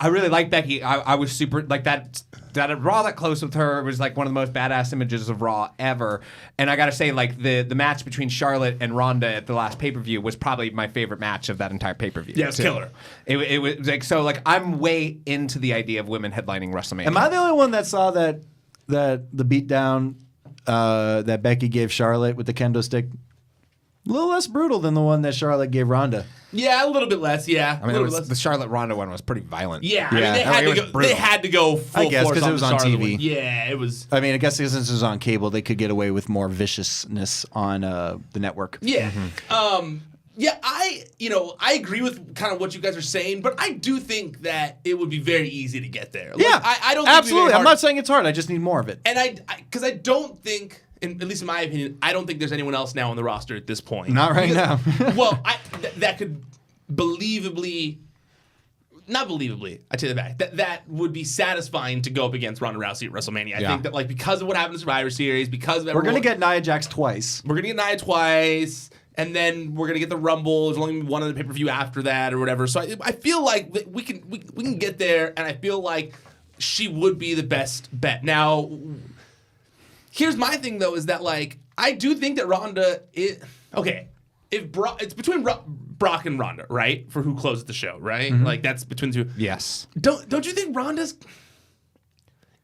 really like Becky. I was super, like, that Raw that close with her was like one of the most badass images of Raw ever. And I gotta say, like, the match between Charlotte and Ronda at the last pay-per-view was probably my favorite match of that entire pay-per-view. Yeah, it's killer. It was like, so, like, I'm way into the idea of women headlining WrestleMania. Am I the only one that saw that the beatdown that Becky gave Charlotte with the kendo stick? A little less brutal than the one that Charlotte gave Ronda. Yeah, a little bit less. Yeah, I mean, the Charlotte Ronda one was pretty violent. Yeah, I mean, they had to go full I guess force because it was on Charlotte TV. one. Yeah, it was. I mean, I guess since it was on cable, they could get away with more viciousness on the network. Yeah. Yeah, I agree with kind of what you guys are saying, but I do think that it would be very easy to get there. Like, Yeah, I don't think absolutely. I'm not saying it's hard. I just need more of it. And because I don't think, at least in my opinion, I don't think there's anyone else now on the roster at this point. Not right now. Well, that could not believably, I take that back. That would be satisfying to go up against Ronda Rousey at WrestleMania. I think that, like, because of what happened in Survivor Series, because of we're gonna get Nia Jax twice. We're gonna get Nia twice. And then we're gonna get the Rumble. There's only one other pay-per-view after that, or whatever. So I feel like we can get there, and I feel like she would be the best bet. Now, here's my thing though: is that, like, I do think that Ronda is okay. If it's between Brock and Ronda, right? For who closes the show, right? Mm-hmm. Like, that's between the two. Yes. Don't you think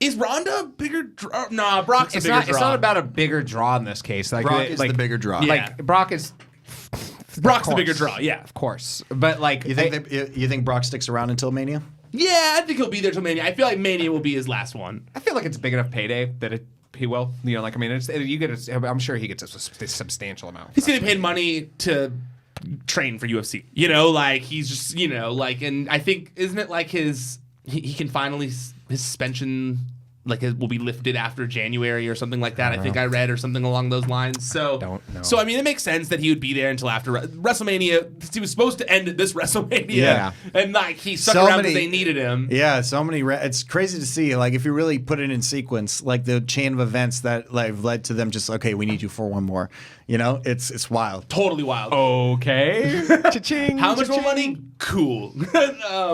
Is Ronda a bigger draw? Nah, Brock's a bigger draw. It's not about a bigger draw in this case. Like, Brock is the bigger draw. Yeah. Like, Brock's the bigger draw, yeah. Of course. But, like... You think Brock sticks around until Mania? Yeah, I think he'll be there till Mania. I feel like Mania will be his last one. I feel like it's a big enough payday that he will. You know, like, I mean, I'm sure he gets a substantial amount. He's getting paid money to train for UFC. You know, like, he's just, you know, like, and I think, isn't it like he can finally, his suspension like it will be lifted after January or something like that. I think I read or something along those lines. So don't know. So I mean, it makes sense that he would be there until after WrestleMania. He was supposed to end at this WrestleMania, and like he stuck around because they needed him. Yeah, so many. It's crazy to see. Like if you really put it in sequence, like the chain of events that like led to them just okay, we need you for one more. You know, it's wild. Totally wild. Okay. Cha-ching, How much more money? Cool.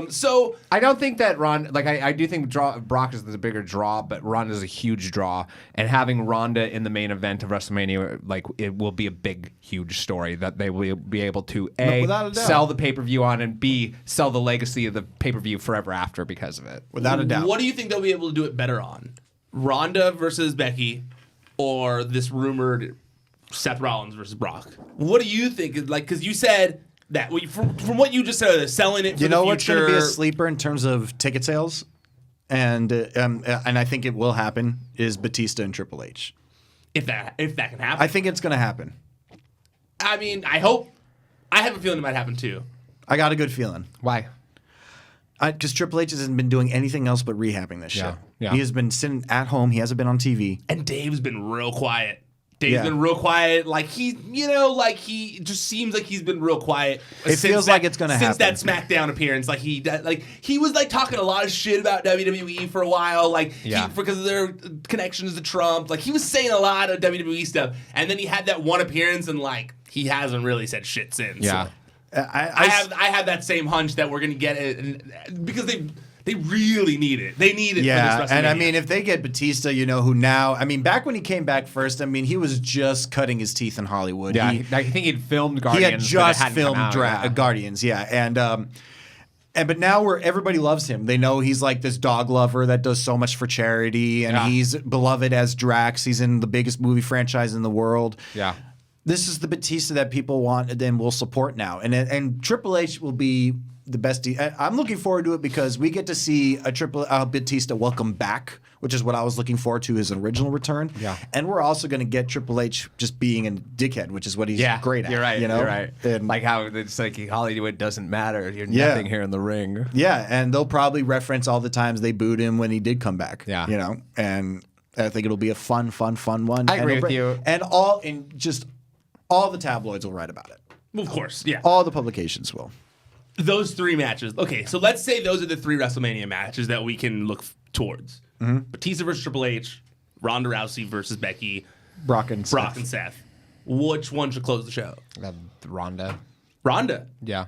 So I don't think that I do think Brock is the bigger draw, but Ronda's a huge draw. And having Ronda in the main event of WrestleMania, like it will be a big, huge story that they will be able to A, sell the pay-per-view on, and B, sell the legacy of the pay-per-view forever after because of it. Without a doubt. What do you think they'll be able to do it better on? Ronda versus Becky or this rumored Seth Rollins versus Brock? What do you think? Like, because you said that from what you just said, selling it for the future. What's going to be a sleeper in terms of ticket sales, and I think it will happen, is Batista and Triple H. If that can happen, I think it's going to happen. I mean, I hope. I have a feeling it might happen too. I got a good feeling. Why? Because Triple H hasn't been doing anything else but rehabbing this shit. Yeah. He has been sitting at home. He hasn't been on TV. And Dave's been real quiet. Dave's been real quiet. Like he just seems like he's been real quiet. It feels like it's going to happen. Since that SmackDown appearance. Like he was like talking a lot of shit about WWE for a while. Like because of their connections to Trump. Like he was saying a lot of WWE stuff. And then he had that one appearance and like he hasn't really said shit since. Yeah. I have that same hunch that we're gonna get it because they really need it. They need it for this WrestleMania. And I mean, if they get Batista, who now, I mean, back when he came back first, I mean, he was just cutting his teeth in Hollywood. Yeah, I think he'd filmed Guardians. He had just filmed Guardians, but now everybody loves him. They know he's like this dog lover that does so much for charity, and he's beloved as Drax. He's in the biggest movie franchise in the world. Yeah. This is the Batista that people want and then will support now. And Triple H will be the best. I'm looking forward to it because we get to see a Batista welcome back, which is what I was looking forward to, his original return. Yeah. And we're also going to get Triple H just being a dickhead, which is what he's great at. You're right. You're right. And like how it's like Hollywood doesn't matter. You're nothing here in the ring. Yeah. And they'll probably reference all the times they booed him when he did come back. Yeah. And I think it'll be a fun one. I agree with you. And all the tabloids will write about it. Of course, yeah. All the publications will. Those three matches. Okay, so let's say those are the three WrestleMania matches that we can look towards. Mm-hmm. Batista versus Triple H, Ronda Rousey versus Becky, Brock and Seth. Which one should close the show? Ronda. Yeah.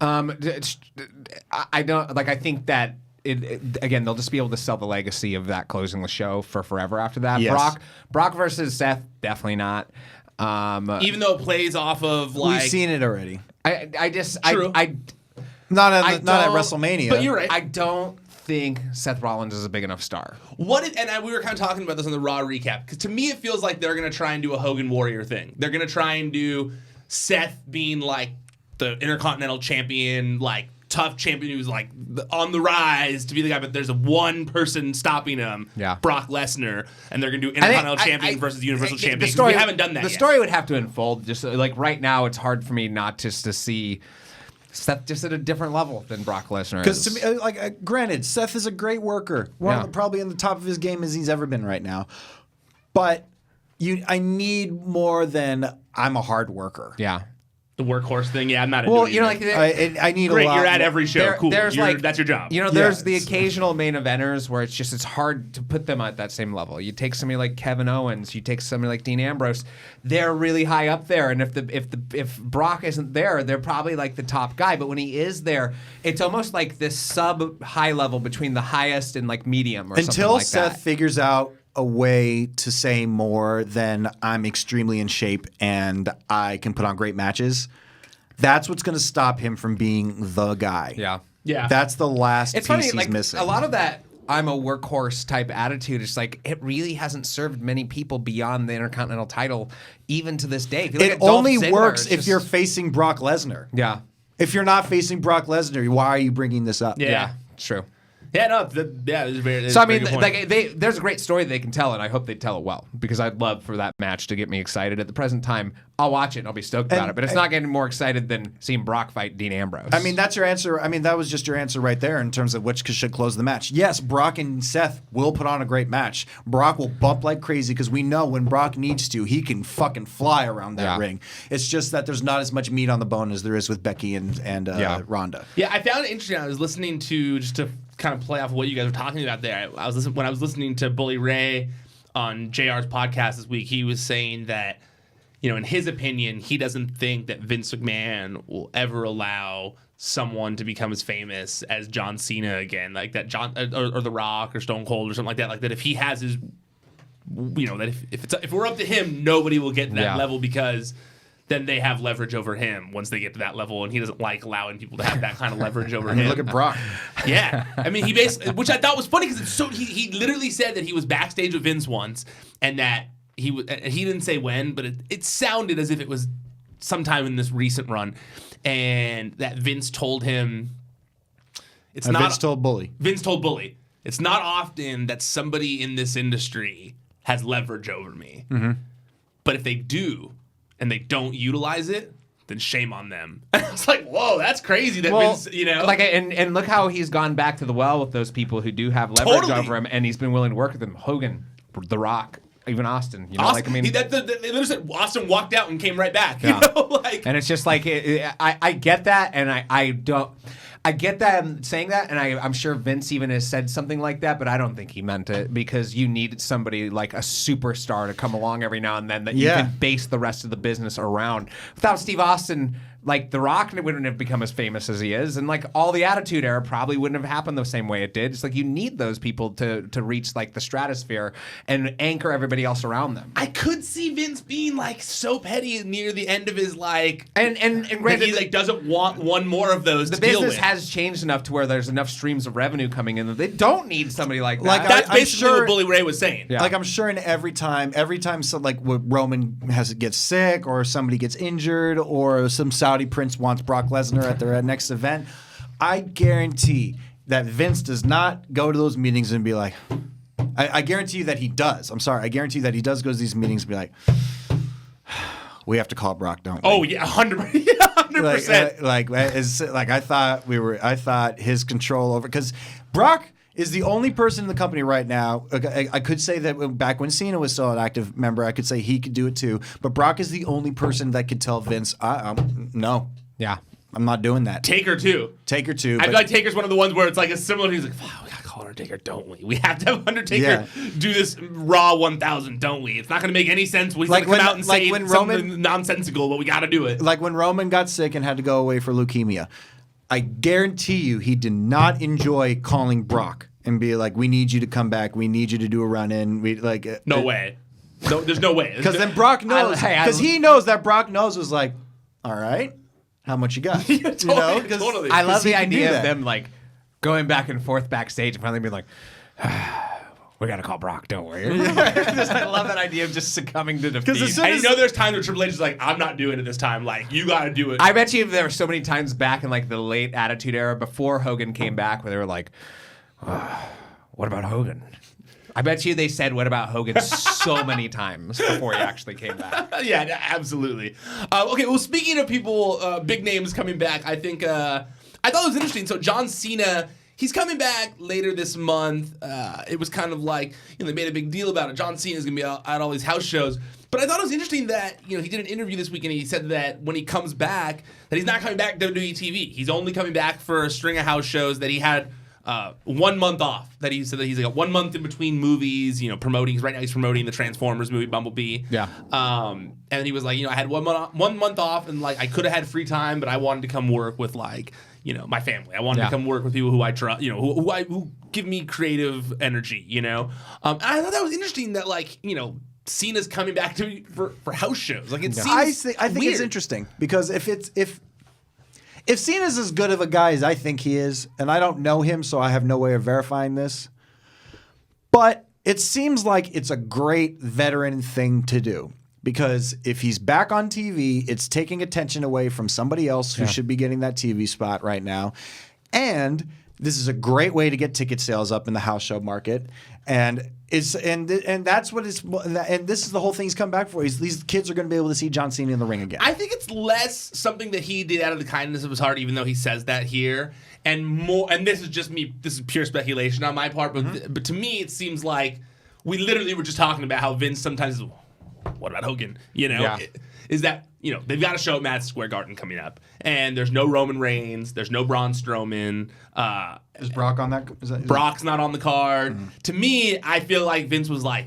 I don't like. I think that. Again, they'll just be able to sell the legacy of that closing the show for forever after that. Yes. Brock versus Seth, definitely not. Even though it plays off of like we've seen it already. True. Not at WrestleMania. But you're right. I don't think Seth Rollins is a big enough star. We were kind of talking about this on the Raw recap because to me it feels like they're gonna try and do a Hogan Warrior thing. They're gonna try and do Seth being like the Intercontinental Champion, like tough champion who's like on the rise to be the guy, but there's one person stopping him, Brock Lesnar, and they're going to do Intercontinental Champion versus Universal Champion. We haven't done that yet. The story would have to unfold. Just like right now, it's hard for me not just to see Seth just at a different level than Brock Lesnar is. Because to me, granted, Seth is a great worker. Probably in the top of his game as he's ever been right now. But I need more than I'm a hard worker. Yeah. The workhorse thing, I'm not into it. I need great, a lot. You're at every show. Cool. That's your job. There's the occasional main eventers where it's hard to put them at that same level. You take somebody like Kevin Owens, you take somebody like Dean Ambrose, they're really high up there. And if Brock isn't there, they're probably like the top guy. But when he is there, it's almost like this sub high level between the highest and like medium or something like that. Until Seth figures out a way to say more than I'm extremely in shape and I can put on great matches, that's what's going to stop him from being the guy. Yeah. That's the last piece funny, he's missing. A lot of that I'm a workhorse type attitude. It's like it really hasn't served many people beyond the Intercontinental title, even to this day. It only works if you're facing Brock Lesnar. Yeah. If you're not facing Brock Lesnar, why are you bringing this up? Yeah, it's true. Yeah, no, it was very. So I mean, like there's a great story they can tell, and I hope they tell it well because I'd love for that match to get me excited. At the present time, I'll watch it and I'll be stoked about it, but it's not getting more excited than seeing Brock fight Dean Ambrose. I mean, that's your answer. I mean, that was just your answer right there in terms of which should close the match. Yes, Brock and Seth will put on a great match. Brock will bump like crazy because we know when Brock needs to, he can fucking fly around that ring. It's just that there's not as much meat on the bone as there is with Becky and Ronda. Yeah, I found it interesting. I was listening to just to kind of play off of what you guys were talking about there. When I was listening to Bully Ray on JR's podcast this week, he was saying that, in his opinion, he doesn't think that Vince McMahon will ever allow someone to become as famous as John Cena again, like that or The Rock or Stone Cold or something like that. Like that, if he has his, that if we're up to him, nobody will get to that level because then they have leverage over him once they get to that level, and he doesn't like allowing people to have that kind of leverage over him. Look at Brock. Yeah. I mean, he basically, which I thought was funny because it's so, he literally said that he was backstage with Vince once, and that he didn't say when, but it sounded as if it was sometime in this recent run, and that Vince told him, Vince told Bully. Vince told Bully, it's not often that somebody in this industry has leverage over me. Mm-hmm. But if they do, and they don't utilize it, then shame on them. I was like, whoa, that's crazy. That Vince, like, and look how he's gone back to the well with those people who do have leverage over him, and he's been willing to work with them. Hogan, The Rock, even Austin. Austin, they literally said Austin walked out and came right back. Yeah. And it's just like I get that, and I don't. I get that I'm saying that, and I'm sure Vince even has said something like that, but I don't think he meant it because you needed somebody like a superstar to come along every now and then that you can base the rest of the business around. Without Steve Austin, like The Rock wouldn't have become as famous as he is, and like all the Attitude Era probably wouldn't have happened the same way it did. It's like you need those people to reach like the stratosphere and anchor everybody else around them. I could see Vince being like so petty near the end of his like, and granted, he like doesn't want one more of those. The business has changed enough to where there's enough streams of revenue coming in that they don't need somebody like that. Like that's basically what Bully Ray was saying. Yeah. Like I'm sure in every time, so like Roman gets sick or somebody gets injured or some Saudi prince wants Brock Lesnar at their next event, I guarantee that Vince does not go to those meetings and be like, I guarantee you that he does. I'm sorry. I guarantee you that he does go to these meetings and be like, we have to call Brock, don't we? Oh yeah, 100%. I thought his control over, because Brock is the only person in the company right now. I could say that back when Cena was still an active member, I could say he could do it too. But Brock is the only person that could tell Vince, no. Yeah. I'm not doing that. Taker too. I feel like Taker's one of the ones where it's like a similar. He's like, we gotta call Undertaker, don't we? We have to have Undertaker do this Raw 1000, don't we? It's not gonna make any sense. He's gonna come out and say something nonsensical, but we gotta do it. Like when Roman got sick and had to go away for leukemia, I guarantee you he did not enjoy calling Brock and be like, we need you to come back. We need you to do a run-in. No way. No, there's no way. Because then Brock knows. Because he knows that Brock knows was like, all right, how much you got? Totally. I love the idea of them like going back and forth backstage and finally being like, we got to call Brock, don't we? I love that idea of just succumbing to defeat. There's times where Triple H is like, I'm not doing it this time. Like, you got to do it. I bet you there were so many times back in like the late Attitude Era before Hogan came back where they were like, what about Hogan? I bet you they said, what about Hogan so many times before he actually came back. Yeah, absolutely. Okay, well, speaking of people, big names coming back, I think, I thought it was interesting. So John Cena, he's coming back later this month. It was kind of like, they made a big deal about it. John Cena's going to be at all these house shows. But I thought it was interesting that, he did an interview this week and he said that when he comes back, that he's not coming back to WWE TV. He's only coming back for a string of house shows that he had 1 month off. That he said that he's like 1 month in between movies, promoting. Right now he's promoting the Transformers movie, Bumblebee. Yeah. And he was like, I had 1 month off and like I could have had free time, but I wanted to come work with like, my family. I wanted to come work with people who I trust, who give me creative energy, And I thought that was interesting that like, Cena's coming back to me for house shows. Like it seems I think it's interesting because if Cena's as good of a guy as I think he is, and I don't know him, so I have no way of verifying this, but it seems like it's a great veteran thing to do. Because if he's back on TV, it's taking attention away from somebody else who should be getting that TV spot right now. And This is a great way to get ticket sales up in the house show market, and that's what it's. And this is the whole thing he's come back for. These kids are going to be able to see John Cena in the ring again. I think it's less something that he did out of the kindness of his heart, even though he says that here, and more. And this is just me. This is pure speculation on my part, but to me, it seems like we literally were just talking about how Vince sometimes. What about Hogan? Is that they've got a show at Madison Square Garden coming up, and there's no Roman Reigns, there's no Braun Strowman. Is Brock on that? Brock's not on the card. To me, I feel like Vince was like,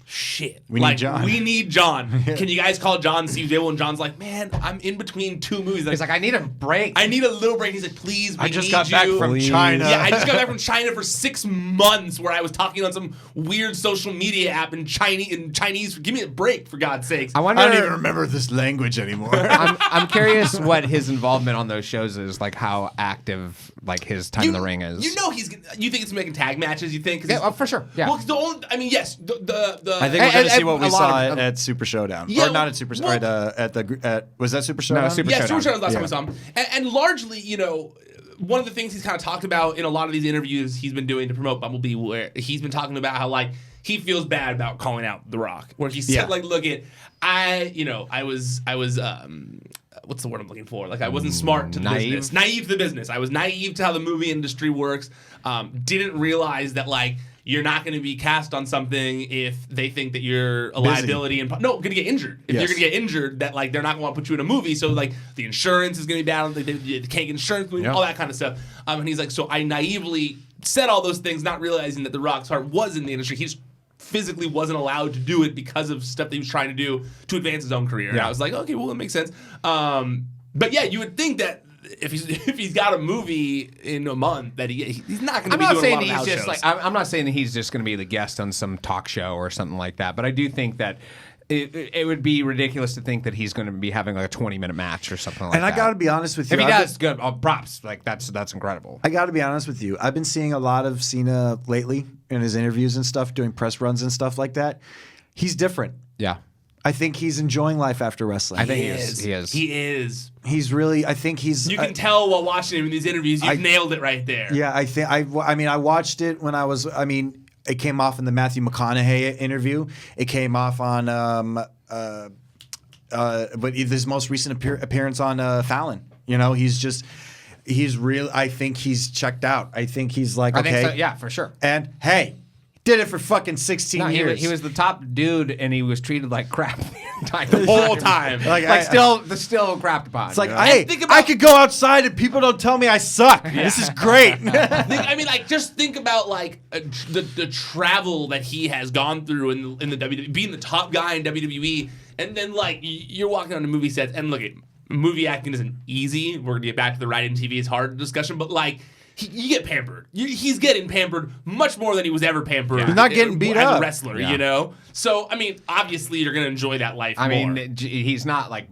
shit. We need John. We need John. Can you guys call John, see if he's able? And John's like, man, I'm in between 2 movies. He's like, I need a break. I need a little break. He's like, please, we I just need got back from China. Yeah, I just got back from China for 6 months where I was talking on some weird social media app in Chinese. Give me a break, for God's sakes. I don't even remember this language anymore. I'm curious what his involvement on those shows is, like how active like his time in the ring is. You think it's making tag matches? You think? Yeah, for sure. Yeah. Well, yes. I think we're going to see what we saw at Super Showdown. Yeah, or not at Super Showdown. Was that Super Showdown? No, Super Super Showdown. Showdown was last time we saw him. And largely, one of the things he's kind of talked about in a lot of these interviews he's been doing to promote Bumblebee, where he's been talking about how like he feels bad about calling out The Rock, where he said like, look I was what's the word I'm looking for? Like I wasn't smart to the business. Naive to the business. I was naive to how the movie industry works. Didn't realize that like you're not going to be cast on something if they think that you're a liability and going to get injured. If you're going to get injured, that like they're not going to want to put you in a movie. So like the insurance is going to be bad. They can't get insurance, all that kind of stuff. And he's like, so I naively said all those things, not realizing that The Rock's heart was in the industry. He just physically wasn't allowed to do it because of stuff that he was trying to do to advance his own career. And I was like, okay, well, that makes sense. But yeah, you would think that if he's got a movie in a month that he's not going to be doing a lot of house shows. I'm not saying that he's just going to be the guest on some talk show or something like that, but I do think that it would be ridiculous to think that he's going to be having like a 20-minute match or something like that. And I got to be honest with you. If he does, good. Props. Like that's incredible. I got to be honest with you. I've been seeing a lot of Cena lately in his interviews and stuff, doing press runs and stuff like that. He's different. Yeah. I think he's enjoying life after wrestling. I think he is. He is. He's really. I think he's. You can tell while watching him in these interviews. You've nailed it right there. Yeah, I think. I mean, I watched it when I was. I mean, it came off in the Matthew McConaughey interview. It came off on. But his most recent appearance on Fallon. He's real. I think he's checked out. I think he's like, okay. I think so, yeah, for sure. And hey, did it for fucking 16 years. He was the top dude, and he was treated like crap the whole time. Still crapped upon. It's like, hey, I could go outside and people don't tell me I suck. Yeah. This is great. Just think about like the travel that he has gone through in the WWE, being the top guy in WWE, and then like you're walking on the movie sets, and look, movie acting isn't easy. We're gonna get back to the writing TV is hard discussion, but like. You get pampered. He's getting pampered much more than he was ever pampered. He's not getting beat as up a wrestler, So, I mean, obviously you're going to enjoy that life more. I mean, he's not like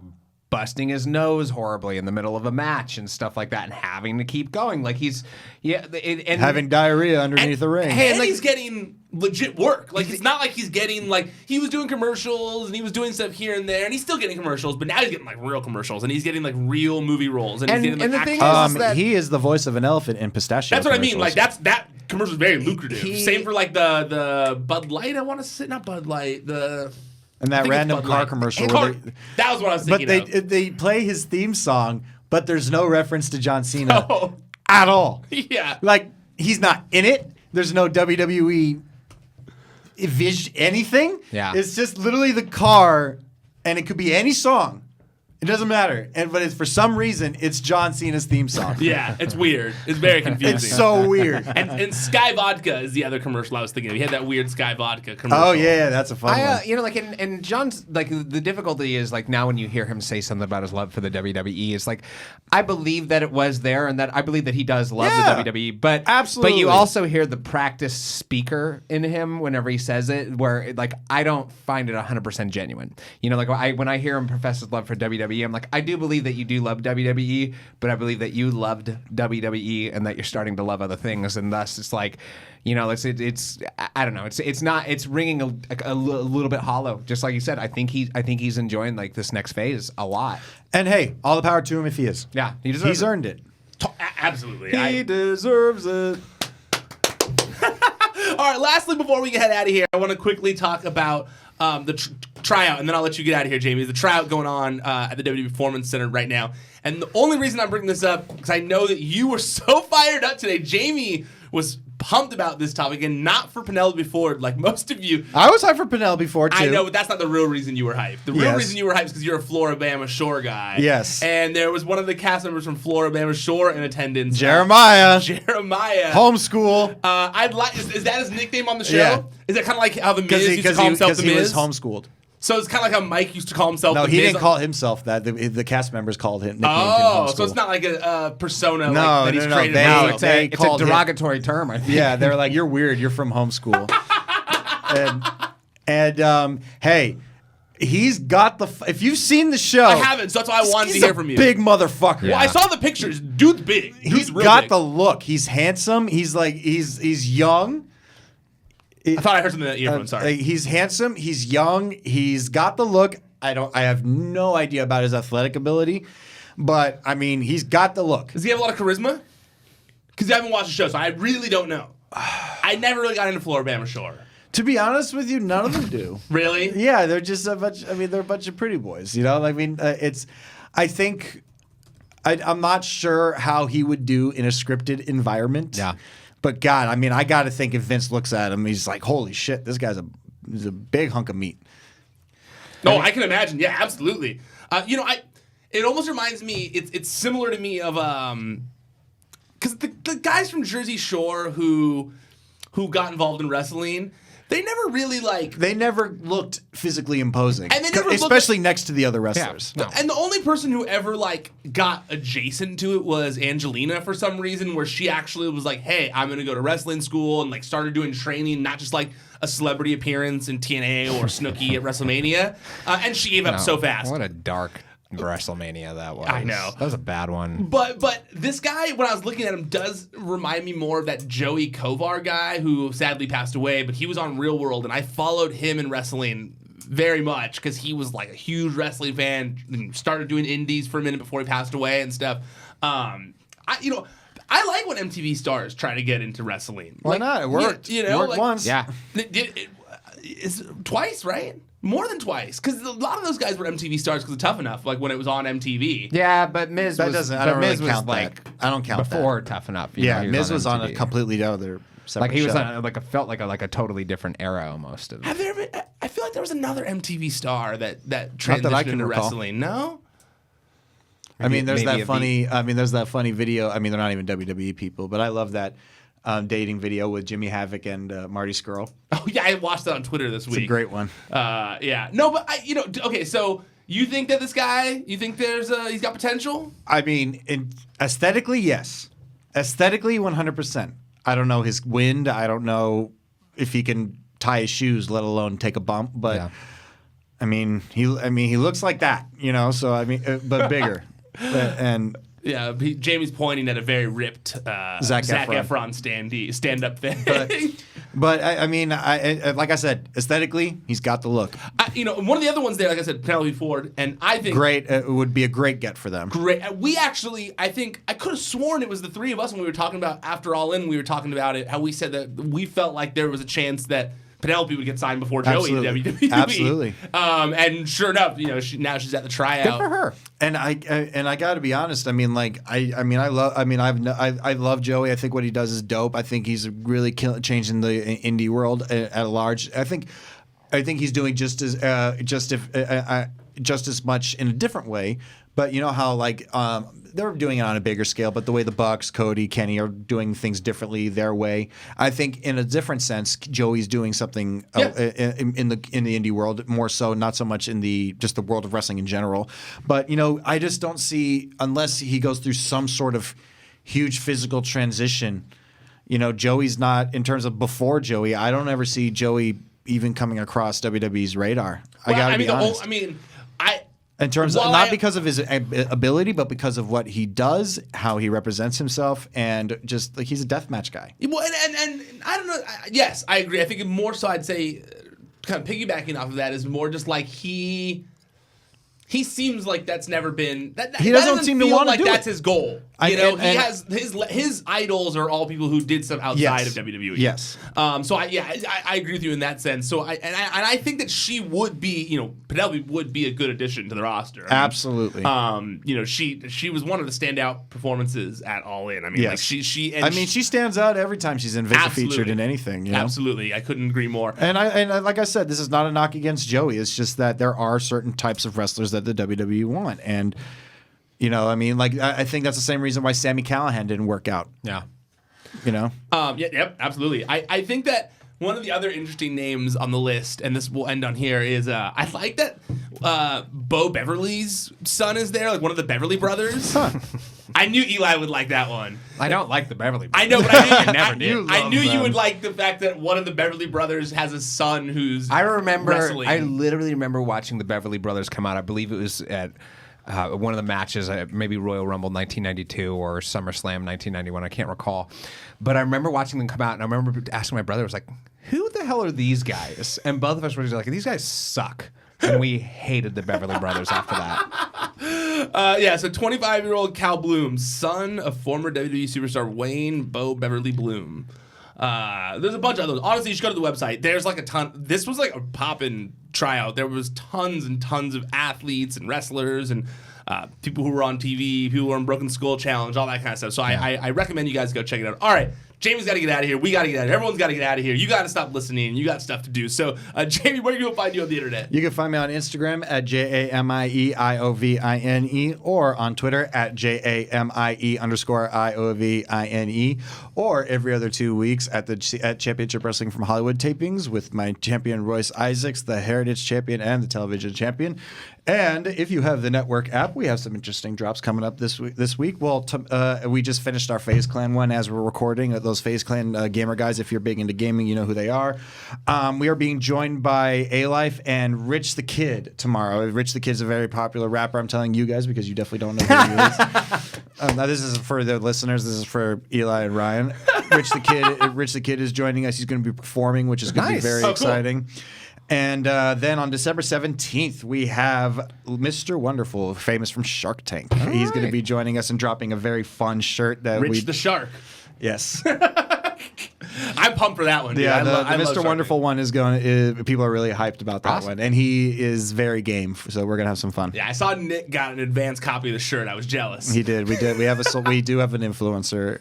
busting his nose horribly in the middle of a match and stuff like that and having to keep going. Like and having diarrhea underneath the ring. And he's getting legit work. Like it's not like he's getting like he was doing commercials and he was doing stuff here and there and he's still getting commercials, but now he's getting like real commercials and he's getting like real movie roles and he's getting like the thing is that he is the voice of an elephant in pistachio. That's what I mean. Like that commercial is very lucrative. Same for like the Bud Light. I want to say not Bud Light. And that random car commercial. That was what I was thinking But they play his theme song, but there's no reference to John Cena at all. Yeah. Like, he's not in it. There's no WWE anything. Yeah. It's just literally the car, and it could be any song. It doesn't matter. But for some reason, it's John Cena's theme song. Yeah, it's weird. It's very confusing. It's so weird. And Sky Vodka is the other commercial I was thinking of. He had that weird Sky Vodka commercial. Oh, yeah, that's a fun one. Like, and John's, like, the difficulty is, like, now when you hear him say something about his love for the WWE, it's like, I believe that it was there and that I believe that he does love the WWE. But absolutely. But you also hear the practice speaker in him whenever he says it, where, like, I don't find it 100% genuine. Like, when I hear him profess his love for WWE, I'm like, I do believe that you do love WWE, but I believe that you loved WWE and that you're starting to love other things, and thus it's like, it's I don't know, it's ringing a little bit hollow. Just like you said, I think he's enjoying like this next phase a lot. And hey, all the power to him if he is. Yeah, he's earned it. Absolutely. He deserves it. All right, lastly, before we get out of here, I want to quickly talk about the tryout, and then I'll let you get out of here, Jamie. The tryout going on at the WWE Performance Center right now. And the only reason I'm bringing this up, because I know that you were so fired up today. Jamie was pumped about this topic, and not for Penelope Ford, like most of you. I was hyped for Penelope Ford, too. I know, but that's not the real reason you were hyped. The real reason you were hyped is because you're a Floribama Shore guy. Yes. And there was one of the cast members from Floribama Shore in attendance. Jeremiah. Homeschool. I'd like. Is that his nickname on the show? Yeah. Is it kind of like how the Miz used to call himself the Miz? Because he was homeschooled. So it's kind of like how Mike used to call himself the Miz. No, he didn't call himself that. The cast members called him. Oh, so it's not like a persona that he's created. No, it's a derogatory term, I think. Yeah, they're like, you're weird. You're from homeschool. and hey, he's got the. If you've seen the show, I haven't. So that's why I wanted to hear from you. Big motherfucker. Well, I saw the pictures. Dude's big. He's got the look. He's handsome. He's young. I thought I heard something in the earphone. Sorry. He's handsome. He's young. He's got the look. I have no idea about his athletic ability, but I mean, he's got the look. Does he have a lot of charisma? Because I haven't watched the show, so I really don't know. I never really got into Floribama Shore. To be honest with you, none of them do. Really? Yeah, they're just a bunch. I mean, they're a bunch of pretty boys. You know, I mean, I think I'm not sure how he would do in a scripted environment. Yeah. But God, I mean, I got to think if Vince looks at him, he's like, holy shit, this guy's a big hunk of meat. No, I can imagine. Yeah, absolutely. It almost reminds me. It's similar to me of because the guys from Jersey Shore who got involved in wrestling, they never really They never looked physically imposing, and they never especially next to the other wrestlers. Yeah, no. And the only person who ever got adjacent to it was Angelina for some reason, where she actually was like, "Hey, I'm gonna go to wrestling school," and started doing training, not just like a celebrity appearance in TNA or Snooki at WrestleMania. And she gave up so fast. What a dark WrestleMania that was. I know. That was a bad one. But this guy, when I was looking at him, does remind me more of that Joey Kovar guy who sadly passed away, but he was on Real World, and I followed him in wrestling very much because he was like a huge wrestling fan and started doing indies for a minute before he passed away and stuff. I like when MTV stars try to get into wrestling. Why not? It worked. It worked once. Yeah. It's twice, right? More than twice, because a lot of those guys were MTV stars because of Tough Enough, like when it was on MTV. Yeah, but Miz That was. doesn't. I don't really Miz was count like that. I don't count before that. Tough Enough. Yeah, he Miz was on a MTV. completely other separate Like he was show. on felt like a totally different era almost. Have there been? I feel like there was another MTV star that I transitioned can into recall. wrestling. No. I mean, there's maybe that funny. I mean, there's that funny video. I mean, they're not even WWE people, but I love that dating video with Jimmy Havoc and Marty Scurll. Oh yeah, I watched that on Twitter this week. It's a great one. Yeah. No, but okay. So you think that this guy? You think he's got potential? I mean, aesthetically, yes. Aesthetically, 100%. I don't know his wind. I don't know if he can tie his shoes, let alone take a bump. But Yeah. I mean, he looks like that, So I mean, but bigger. And Yeah, Jamie's pointing at a very ripped Zac Efron stand-up thing. But I mean, I like I said, aesthetically, he's got the look. One of the other ones there, like I said, Penelope Ford, and I think Great, it would be a great get for them. great. We actually, I think, I could have sworn it was the three of us when we were talking about After All In. We were talking about it, how we said that we felt like there was a chance that Penelope would get signed before Joey in WWE. Absolutely. And sure enough, now she's at the tryout. Good for her. And I got to be honest. I mean, I love Joey. I think what he does is dope. I think he's really changing the indie world at large. I think he's doing just as much in a different way. But you know how they're doing it on a bigger scale, but the way the Bucks, Cody, Kenny are doing things differently their way. I think in a different sense, Joey's doing something in the indie world more so, not so much in the world of wrestling in general. But I just don't see, unless he goes through some sort of huge physical transition. Joey's not, in terms of before Joey. I don't ever see Joey even coming across WWE's radar. I gotta be honest. In terms of not because of his ability, but because of what he does, how he represents himself, and just he's a deathmatch guy. Well, and I don't know. Yes, I agree. I think more so, I'd say, kind of piggybacking off of that, is more just like he he seems like that's never been. He doesn't seem to want to like do that's it. his goal. He has his idols are all people who did stuff outside of WWE. Yes. So I agree with you in that sense. So I think that she would be, Penelope would be a good addition to the roster. Absolutely. She was one of the standout performances at All In. I mean, yes. she stands out every time she's featured in anything. Absolutely, I couldn't agree more. And like I said, this is not a knock against Joey. It's just that there are certain types of wrestlers that the WWE want, and I think that's the same reason why Sami Callihan didn't work out. Yeah. Yep, absolutely. I think that one of the other interesting names on the list, and this will end on here, is I like that Bo Beverly's son is there, like one of the Beverly brothers. Huh. I knew Eli would like that one. I don't like the Beverly brothers. I know, but I never did. I knew you would like the fact that one of the Beverly brothers has a son who's wrestling. I literally remember watching the Beverly brothers come out. I believe it was at one of the matches, maybe Royal Rumble 1992 or SummerSlam 1991. I can't recall. But I remember watching them come out, and I remember asking my brother, I was like, who the hell are these guys? And both of us were just like, these guys suck. And we hated the Beverly brothers after that. So 25-year-old Cal Bloom, son of former WWE superstar Wayne Bo Beverly Bloom. There's a bunch of others. Honestly, you should go to the website. There's like a ton. This was like a poppin' tryout. There was tons and tons of athletes and wrestlers and people who were on TV, people who were on Broken Skull Challenge, all that kind of stuff. So I recommend you guys go check it out. All right. Jamie's got to get out of here. We got to get out of here. Everyone's got to get out of here. You got to stop listening. You got stuff to do. So, Jamie, where can people find you on the internet? You can find me on Instagram at JAMIEIOVINE or on Twitter at JAMIE_IOVINE or every other 2 weeks at Championship Wrestling from Hollywood tapings with my champion Royce Isaacs, the Heritage Champion and the Television Champion. And if you have the network app, we have some interesting drops coming up this week. Well, we just finished our FaZe Clan one as we're recording. Those FaZe Clan gamer guys, if you're big into gaming, you know who they are. We are being joined by A-Life and Rich the Kid tomorrow. Rich the Kid's a very popular rapper. I'm telling you guys because you definitely don't know who he is. Now, this is for the listeners. This is for Eli and Ryan. Rich the Kid is joining us. He's going to be performing, which is going to be very exciting. Cool. And then on December 17th, we have Mr. Wonderful, famous from Shark Tank. He's going to be joining us and dropping a very fun shirt. Rich the Shark. Yes. I'm pumped for that one. Dude. Yeah, the Mr. Wonderful one is going. People are really hyped about that one, and he is very game. So we're gonna have some fun. Yeah, I saw Nick got an advanced copy of the shirt. I was jealous. He did. We do have an influencer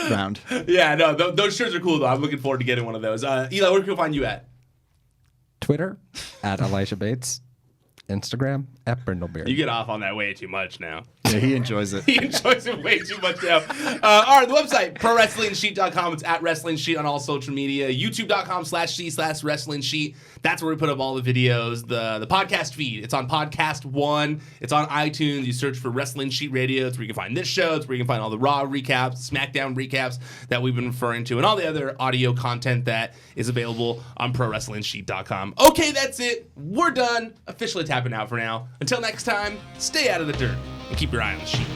round. Yeah, no, those shirts are cool though. I'm looking forward to getting one of those. Eli, where can people find you at? Twitter at Elijah Bates. Instagram at Brindlebeard. You get off on that way too much now. Yeah, he enjoys it. He enjoys it way too much now. All right, the website, ProWrestlingSheet.com. It's at Wrestling Sheet on all social media. YouTube.com/C/Wrestling Sheet. That's where we put up all the videos. The podcast feed. It's on Podcast One. It's on iTunes. You search for Wrestling Sheet Radio. It's where you can find this show. It's where you can find all the Raw recaps, Smackdown recaps that we've been referring to, and all the other audio content that is available on ProWrestlingSheet.com. Okay, that's it. We're done. Officially tapping out for now. Until next time, stay out of the dirt and keep your eye on the sheet.